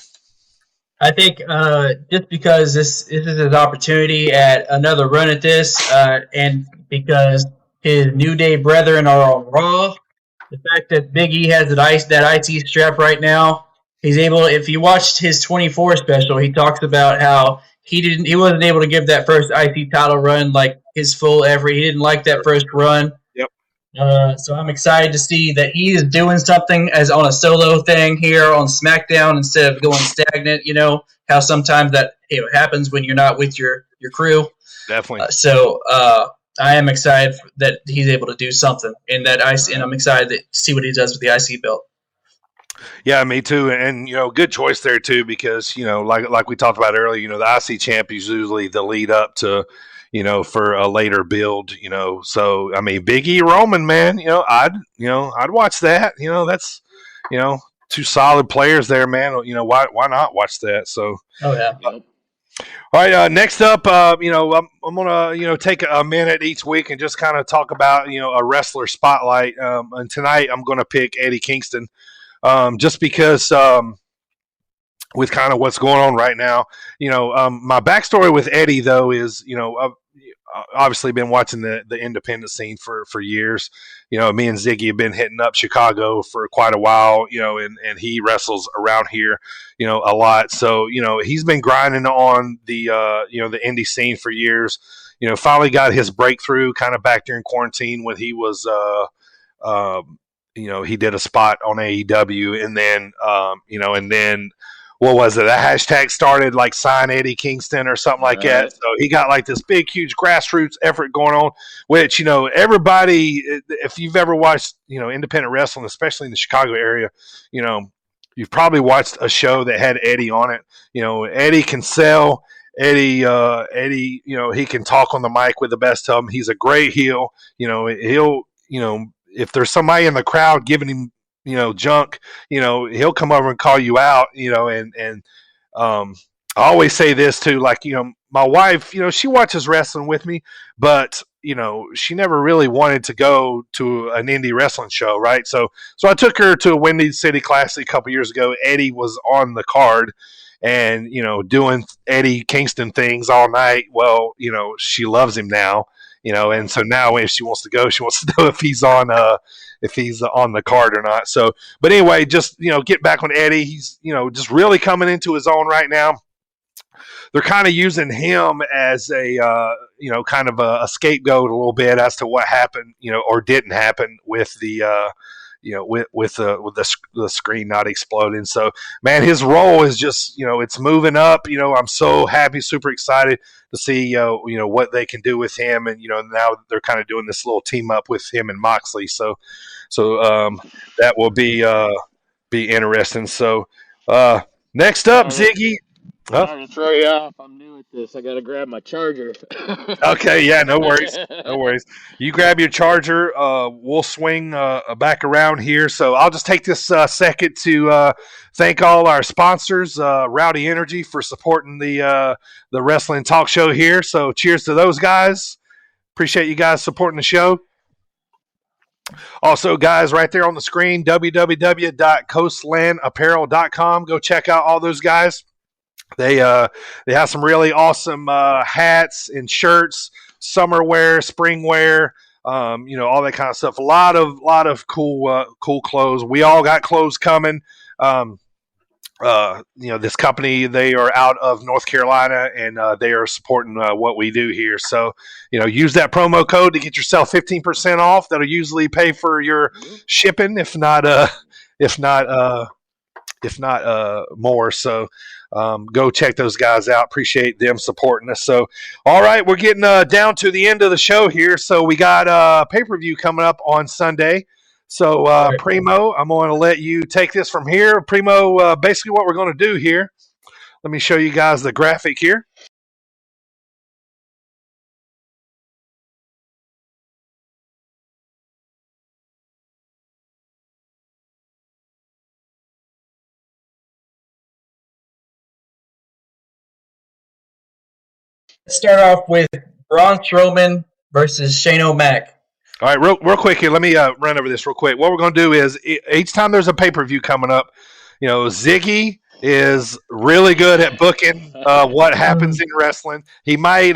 I think just because this is his opportunity at another run at this, and because his New Day brethren are on Raw, the fact that Big E has that IC strap right now, he's able. If you watched his 24 special, he talks about how he wasn't able to give that first IC title run like his full effort. He didn't like that first run. Yep. So I'm excited to see that he is doing something as on a solo thing here on SmackDown instead of going stagnant. How sometimes that happens when you're not with your crew. Definitely. I am excited that he's able to do something in that IC, and I'm excited to see what he does with the IC belt. Yeah, me too. And good choice there too, because like we talked about earlier, the IC champ is usually the lead up to, for a later build. So I mean, Big E Roman, man, I'd watch that. That's two solid players there, man. Why not watch that? So. Oh yeah. Yep. All right. Next up, I'm gonna take a minute each week and just kind of talk about a wrestler spotlight. And tonight I'm gonna pick Eddie Kingston. Just because with kind of what's going on right now, my backstory with Eddie though is, obviously been watching the independent scene for years. Me and Ziggy have been hitting up Chicago for quite a while. And he wrestles around here, a lot. So he's been grinding on the indie scene for years. Finally got his breakthrough kind of back during quarantine when he was he did a spot on AEW, and then what was it? A hashtag started like sign Eddie Kingston or something like that. So he got like this big, huge grassroots effort going on, which, everybody, if you've ever watched, independent wrestling, especially in the Chicago area, you've probably watched a show that had Eddie on it. Eddie can sell. Eddie, he can talk on the mic with the best of them. He's a great heel. He'll, if there's somebody in the crowd giving him, junk, he'll come over and call you out, and I always say this too, like, my wife, she watches wrestling with me, but, she never really wanted to go to an indie wrestling show. Right. So I took her to a Windy City Classic a couple years ago. Eddie was on the card and, doing Eddie Kingston things all night. Well, she loves him now, and so now if she wants to go, she wants to know if he's on the card or not. So, but anyway, just, get back on Eddie. He's, just really coming into his own right now. They're kind of using him as a, kind of a scapegoat a little bit as to what happened, or didn't happen with the, with the screen not exploding. So, man, his role is just, it's moving up. I'm so happy, super excited to see, what they can do with him. And, now they're kind of doing this little team up with him and Moxley. So that will be interesting. So, next up, Ziggy. Sorry to throw you off. I'm new at this. I got to grab my charger. Okay, yeah, no worries. No worries. You grab your charger. We'll swing back around here. So I'll just take this second to thank all our sponsors, Rowdy Energy, for supporting the wrestling talk show here. So cheers to those guys. Appreciate you guys supporting the show. Also, guys, right there on the screen, www.coastlandapparel.com. Go check out all those guys. They have some really awesome hats and shirts, summer wear, spring wear, all that kind of stuff. A lot of cool clothes. We all got clothes coming. This company, they are out of North Carolina, and they are supporting what we do here. So, use that promo code to get yourself 15% off. That'll usually pay for your shipping, if not more. So go check those guys out. Appreciate them supporting us. So, all right, we're getting down to the end of the show here. So we got a pay-per-view coming up on Sunday. So, right. Primo, I'm going to let you take this from here. Primo, basically what we're going to do here, let me show you guys the graphic here. Start off with Braun Strowman versus Shane O'Mac. All right, real quick here. Let me run over this real quick. What we're going to do is each time there's a pay-per-view coming up, Ziggy is really good at booking what happens in wrestling. He might,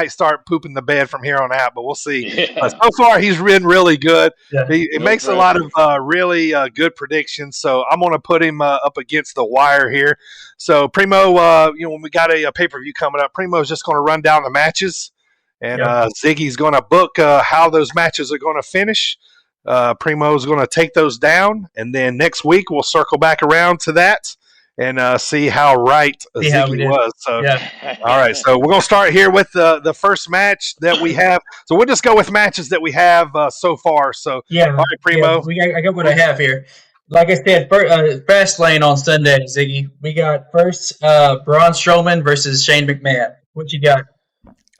start pooping the bed from here on out, but we'll see. Yeah. So far, he's been really good. Yeah. He No makes pressure. a lot of really good predictions. So I'm going to put him up against the wire here. So Primo, when we got a pay-per-view coming up, Primo's just going to run down the matches. And Ziggy's going to book how those matches are going to finish. Primo's going to take those down. And then next week, we'll circle back around to that and see how right Ziggy was. So, yeah. All right. So we're going to start here with the first match that we have. So we'll just go with matches that we have so far. So, yeah. All right, Primo. Yeah, I got what I have here. Like I said, fast lane on Sunday, Ziggy. We got first Braun Strowman versus Shane McMahon. What you got?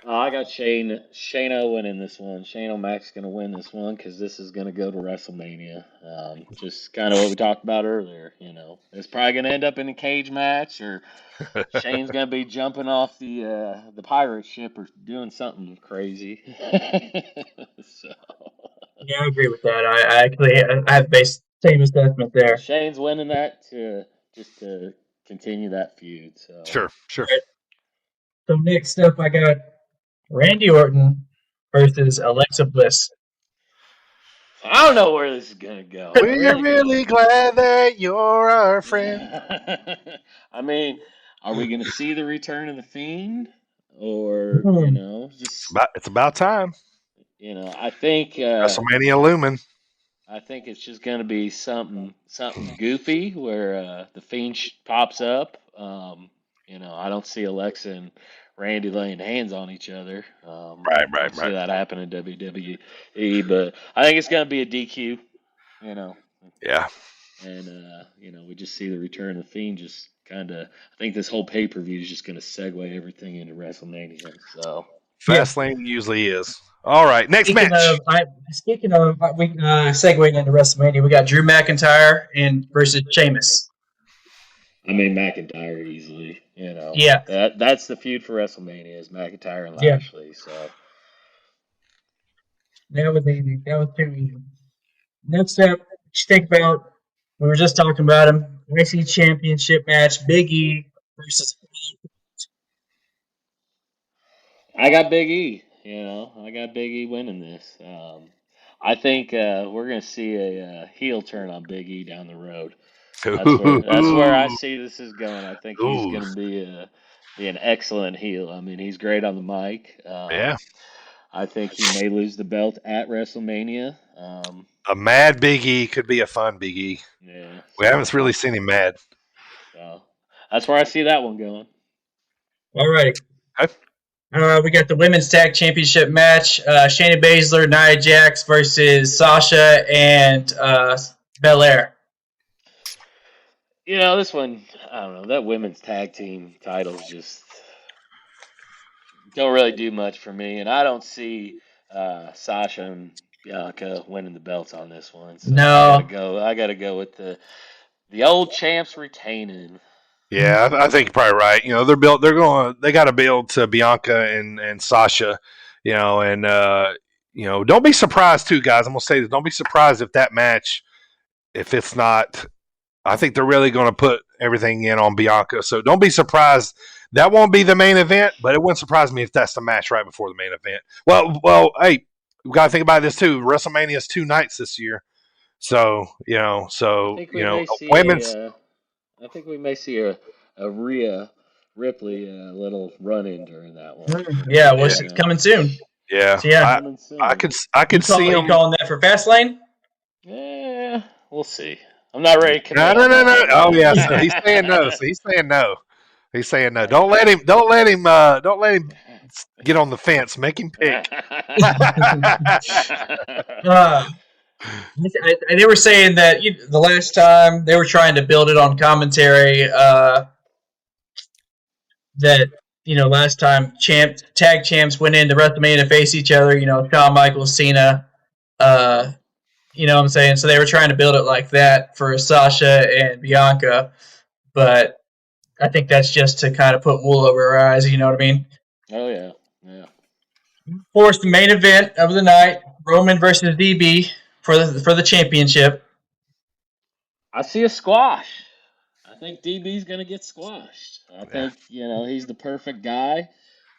I got Shayna winning this one. Shane O'Mac's going to win this one because this is going to go to WrestleMania. Just kind of what we talked about earlier. It's probably going to end up in a cage match, or Shane's going to be jumping off the pirate ship or doing something crazy. So. Yeah, I agree with that. I have based same assessment there. Shane's winning that to continue that feud. So sure. Right. So next up, I got Randy Orton versus Alexa Bliss. I don't know where this is gonna go. We're really glad that you're our friend. I mean, are we gonna see the return of the Fiend, or just It's about time. I think WrestleMania looming. I think it's just gonna be something goofy where the Fiend pops up. I don't see Alexa and Randy laying hands on each other. I don't see that happen in WWE, but I think it's gonna be a DQ. Yeah. And we just see the return of the Fiend. Just kind of, I think this whole pay-per-view is just going to segue everything into WrestleMania. So Fastlane usually is. All right, next match. Speaking of, we segueing into WrestleMania. We got Drew McIntyre versus Sheamus. I mean, McIntyre easily. Yeah. That's the feud for WrestleMania is McIntyre and Lashley. Yeah. So that was easy. That was too easy. Next up, just think about. We were just talking about him. IC Championship match: Big E versus. I got Big E. I got Big E winning this. I think we're going to see a heel turn on Big E down the road. That's where I see this is going. I think he's going to be an excellent heel. I mean, he's great on the mic. Yeah. I think he may lose the belt at WrestleMania. A mad Big E could be a fun Big E. Yeah. We haven't really seen him mad. So that's where I see that one going. All right. Okay. We got the Women's Tag Championship match. Shayna Baszler, Nia Jax versus Sasha and Belair. This one, I don't know. That women's tag team titles just don't really do much for me. And I don't see Sasha and Bianca winning the belts on this one. So no. I gotta go with the old champs retaining. Yeah, I think you're probably right. They got to build to Bianca and Sasha, and don't be surprised too, guys. I'm gonna say this: don't be surprised if that match, if it's not. I think they're really going to put everything in on Bianca, so don't be surprised. That won't be the main event, but it wouldn't surprise me if that's the match right before the main event. Well, hey, we got to think about this too. WrestleMania is 2 nights this year, so women's. I think we may see a Rhea Ripley little run in during that one. Yeah, she's coming soon. Yeah, so, yeah. I could see him. You calling that for Fastlane? Yeah, we'll see. I'm not ready to commit. No. Oh yeah, so he's saying no. So he's saying no. He's saying no. Don't let him get on the fence. Make him pick. They were saying that the last time they were trying to build it on commentary that last time tag champs went into WrestleMania to face each other. Shawn Michaels, Cena. You know what I'm saying? So they were trying to build it like that for Sasha and Bianca, but I think that's just to kind of put wool over our eyes. You know what I mean? Oh yeah. Of course, the main event of the night: Roman versus DB. For the championship. I see a squash. I think DB's going to get squashed. I think, he's the perfect guy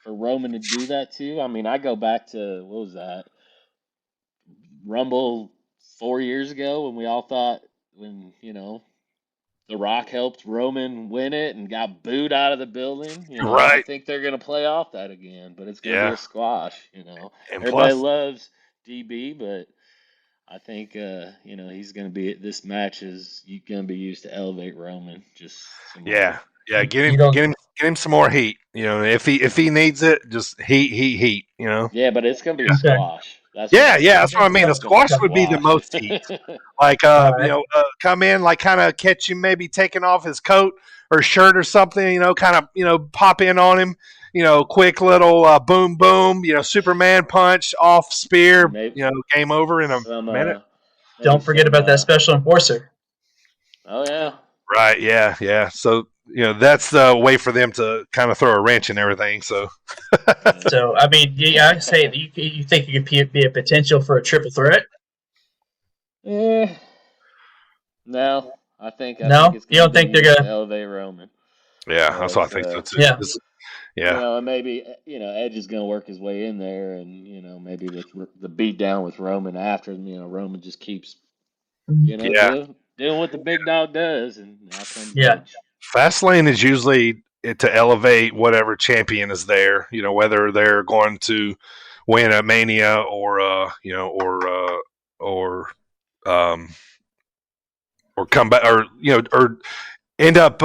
for Roman to do that too. I mean, I go back to, what was that? Rumble 4 years ago when we all thought The Rock helped Roman win it and got booed out of the building. Right. I think they're going to play off that again, but it's going to be a squash, And Everybody loves DB, but I think he's going to be. This match is going to be used to elevate Roman. Just get him some more heat. If he needs it, just heat. Yeah, but it's going to be a squash. That's what I mean. A squash would be the most heat. Like come in, like kind of catch him, maybe taking off his coat or shirt or something. Kind of pop in on him. Quick little boom, boom. Superman punch off spear. Maybe, game over in a minute. Don't forget about that special enforcer. Oh yeah. Right. Yeah. So that's the way for them to kind of throw a wrench in everything. So. So I mean, I'd say you think it could be a potential for a triple threat. Yeah. No, I think. You don't think they're gonna elevate Roman? Yeah, that's what I think so too. Yeah. Yeah. And maybe Edge is going to work his way in there, and maybe with the beat down with Roman after, Roman just keeps Yeah. doing what the big dog does, and now comes Yeah. Edge. Fastlane is usually to elevate whatever champion is there. Whether they're going to win a Mania um, or come back or end up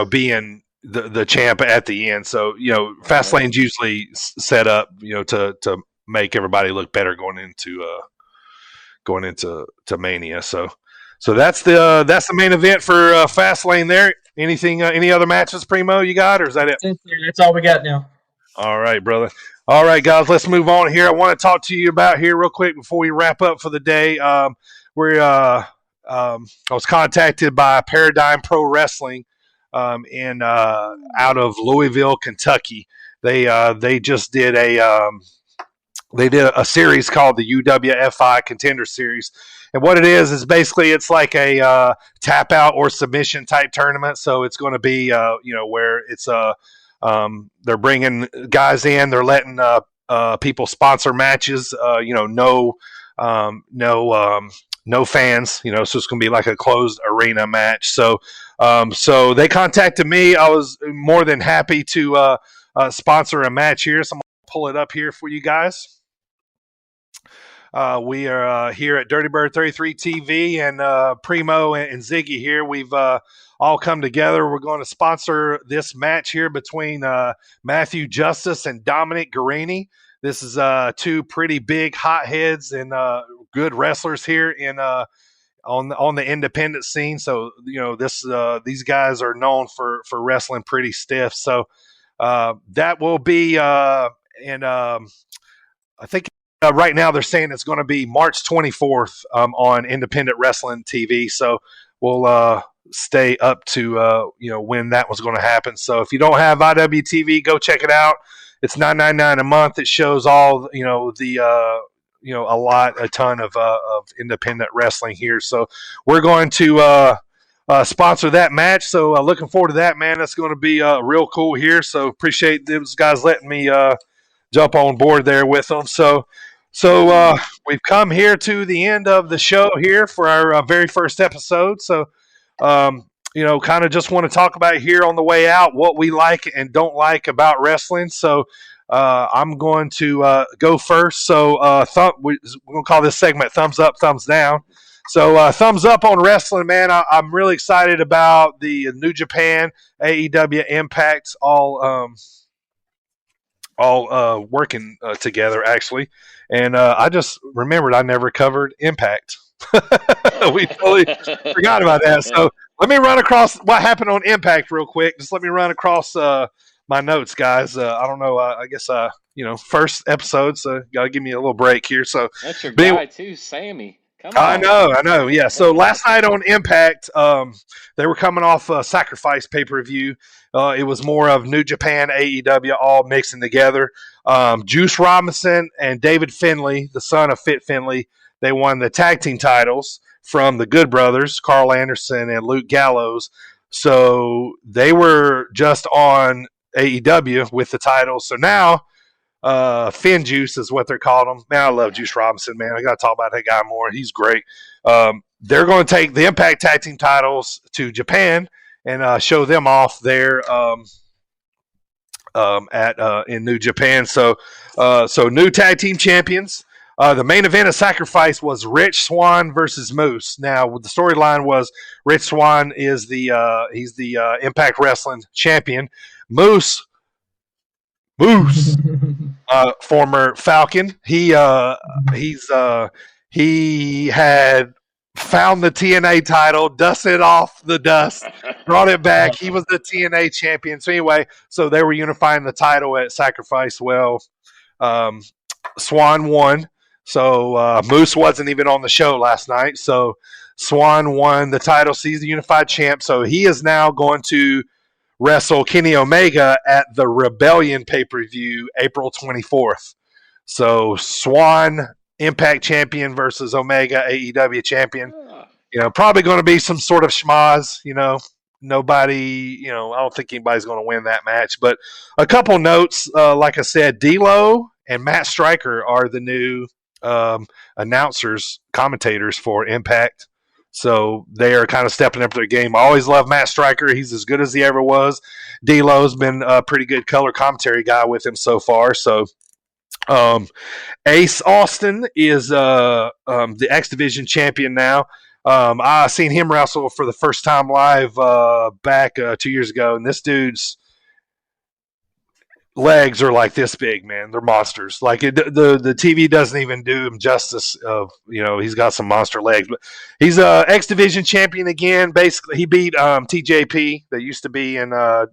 being the champ at the end. So Fastlane's usually set up to make everybody look better going into Mania. So that's the main event for Fastlane there. Anything? Any other matches, Primo? You got, or is that it? That's all we got now. All right, brother. All right, guys. Let's move on here. I want to talk to you about here real quick before we wrap up for the day. I was contacted by Paradigm Pro Wrestling in out of Louisville, Kentucky. They just did a series called the UWFI Contender Series. And what it is basically it's like a tap out or submission type tournament. So it's going to be, where it's they're bringing guys in, they're letting people sponsor matches, no fans, so it's going to be like a closed arena match. So they contacted me. I was more than happy to sponsor a match here. So I'm going to pull it up here for you guys. We are here at Dirty Bird 33 TV, and Primo and Ziggy here. We've all come together. We're going to sponsor this match here between Matthew Justice and Dominic Guarini. This is two pretty big hotheads and good wrestlers here in on the independent scene. So these guys are known for wrestling pretty stiff. So that will be I think. Right now, they're saying it's going to be March 24th on Independent Wrestling TV. So we'll stay up to when that was going to happen. So if you don't have IWTV, go check it out. It's $9.99 a month. It shows all a ton of independent wrestling here. So we're going to sponsor that match. So looking forward to that, man. That's going to be real cool here. So appreciate those guys letting me jump on board there with them. So we've come here to the end of the show here for our very first episode. So, kind of just want to talk about here on the way out what we like and don't like about wrestling. So I'm going to go first. So we're going to call this segment Thumbs Up, Thumbs Down. So thumbs up on wrestling, man. I'm really excited about the New Japan, AEW, Impact, all working together, actually. And I just remembered I never covered Impact. We totally forgot about that. So let me run across what happened on Impact real quick. Just let me run across my notes, guys. I don't know. I guess, first episode, so got to give me a little break here. So that's your guy, too, Sammy. Come on. I know. Yeah. So last night on Impact, they were coming off a Sacrifice pay-per-view. It was more of New Japan, AEW, all mixing together. Juice Robinson and David Finlay, the son of Fit Finlay, they won the tag team titles from the Good Brothers, Carl Anderson and Luke Gallows. So they were just on AEW with the titles. So now Finn Juice is what they're calling him. Man, I love Juice Robinson, man. I got to talk about that guy more. He's great. They're going to take the Impact Tag Team titles to Japan and show them off there in New Japan. So new tag team champions. The main event of Sacrifice was Rich Swann versus Moose. Now, the storyline was Rich Swann is he's the Impact Wrestling champion. Moose, former Falcon. He had found the TNA title, dusted off the dust, brought it back. He was the TNA champion. So anyway, so they were unifying the title at Sacrifice. Well, Swann won. So Moose wasn't even on the show last night. So Swann won the title. So he's the unified champ. So he is now going to wrestle Kenny Omega at the Rebellion pay-per-view April 24th. So Swann, Impact champion versus Omega, AEW champion. Probably going to be some sort of schmoz, nobody, I don't think anybody's going to win that match. But a couple notes, like I said, D'Lo and Matt Stryker are the new announcers, commentators for Impact. So they are kind of stepping up their game. I always love Matt Stryker. He's as good as he ever was. D'Lo's been a pretty good color commentary guy with him so far. So Ace Austin is the X Division champion now. I seen him wrestle for the first time live back 2 years ago, and this dude's legs are like this big, man. They're monsters. Like the TV doesn't even do him justice. Of he's got some monster legs, but he's a X Division champion again. Basically, he beat TJP that used to be in the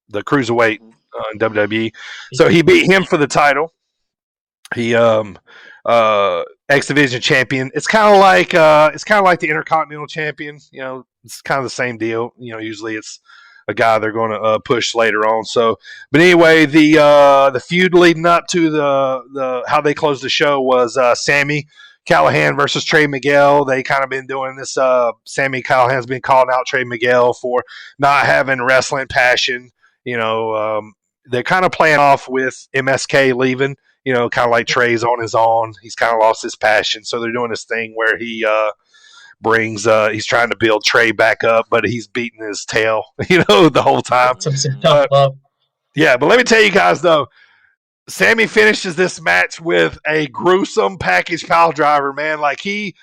cruiserweight in WWE. So he beat him for the title. He X Division champion. It's kind of like the Intercontinental champion. It's kind of the same deal. Usually it's a guy they're going to push later on. So, but anyway, the feud leading up to the how they closed the show was Sammy Callahan versus Trey Miguel. They kind of been doing this. Sammy Callahan's been calling out Trey Miguel for not having wrestling passion. They're kind of playing off with MSK leaving. Kind of like Trey's on his own. He's kind of lost his passion, so they're doing this thing where he he's trying to build Trey back up, but he's beating his tail, the whole time. Some tough love. Yeah, but let me tell you guys though, Sammy finishes this match with a gruesome package pile driver, man. Like he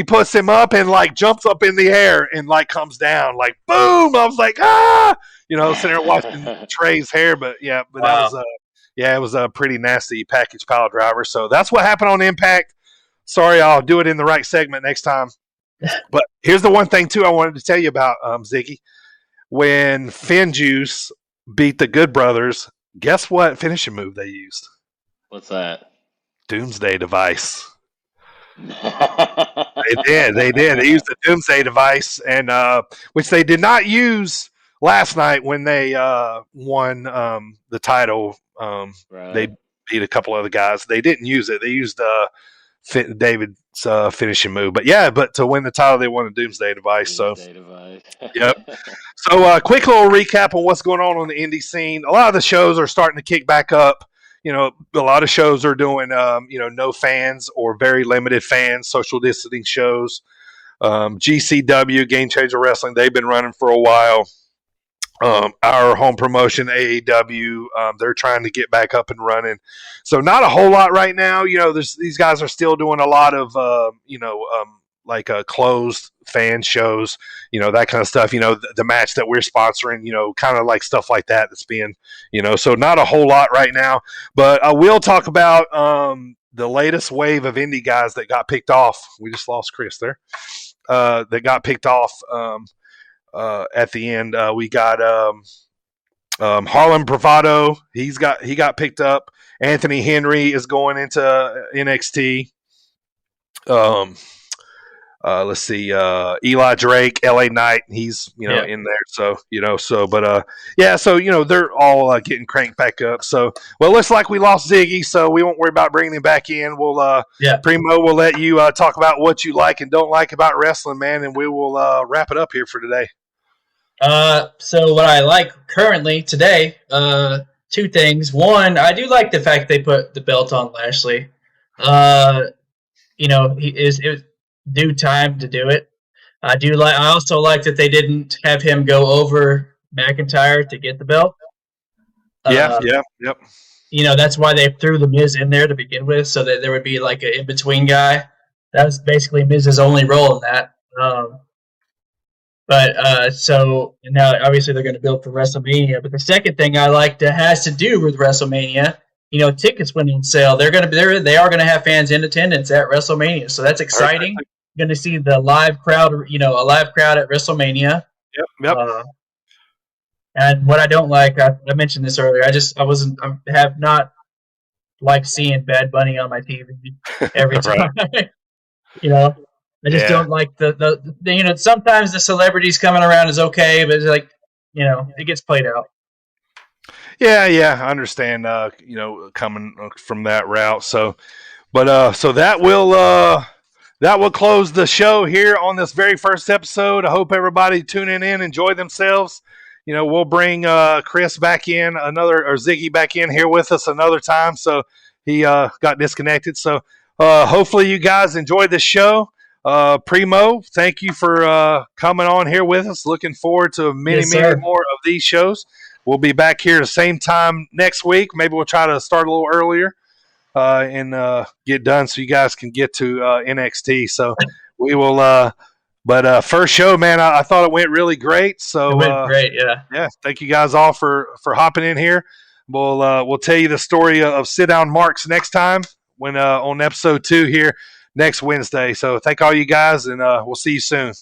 puts him up and like jumps up in the air and like comes down, like boom. I was like, sitting there watching Trey's hair, but wow. It was a pretty nasty package pile driver. So that's what happened on Impact. Sorry, I'll do it in the right segment next time. But here's the one thing, too, I wanted to tell you about, Ziggy. When FinJuice beat the Good Brothers, guess what finishing move they used? What's that? Doomsday Device. They did. They used the Doomsday Device, and which they did not use last night when they won the title. Right. They beat a couple other guys. They didn't use it. They used David's finishing move. But to win the title, they won a Doomsday Device. Yep. So quick little recap on what's going on the indie scene. A lot of the shows are starting to kick back up. A lot of shows are doing, no fans or very limited fans, social distancing shows. GCW, Game Changer Wrestling, they've been running for a while. Our home promotion, AAW, they're trying to get back up and running. So not a whole lot right now. These guys are still doing a lot of, closed fan shows, that kind of stuff. The match that we're sponsoring, kind of like stuff like that that's being, so not a whole lot right now. But I will talk about the latest wave of indie guys that got picked off. We just lost Chris there. That got picked off. At the end, we got Harlem Bravado. He got picked up. Anthony Henry is going into NXT. Let's see. Eli Drake, LA Knight. He's in there. So they're all getting cranked back up. So it looks like we lost Ziggy, so we won't worry about bringing him back in. We'll Primo will let you talk about what you like and don't like about wrestling, man, and we will wrap it up here for today. So what I like currently today, two things. One, I do like the fact they put the belt on Lashley. It was due time to do it. I also like that they didn't have him go over McIntyre to get the belt. Yep. That's why they threw the Miz in there to begin with, so that there would be like an in-between guy. That was basically Miz's only role in that. So now obviously they're going to build for WrestleMania. But the second thing I like that has to do with WrestleMania, tickets went on sale. They are going to have fans in attendance at WrestleMania, so that's exciting. You're going to see the live crowd, a live crowd at WrestleMania. Yep. And what I don't like, I mentioned this earlier. I have not liked seeing Bad Bunny on my TV every time. I just don't like the sometimes the celebrities coming around is okay, but it's like, it gets played out. Yeah, I understand, coming from that route. So, but, so that will that will close the show here on this very first episode. I hope everybody tuning in enjoy themselves. We'll bring Chris back in or Ziggy back in here with us another time. So he got disconnected. So hopefully you guys enjoyed the show. Primo, thank you for coming on here with us. Looking forward to many more of these shows. We'll be back here the same time next week. Maybe we'll try to start a little earlier and get done so you guys can get to NXT. So we will. But first show, man, I thought it went really great. So it went great, yeah. Yeah, thank you guys all for hopping in here. We'll tell you the story of Sit Down Marks next time when on episode 2 here next Wednesday. So thank all you guys, and we'll see you soon.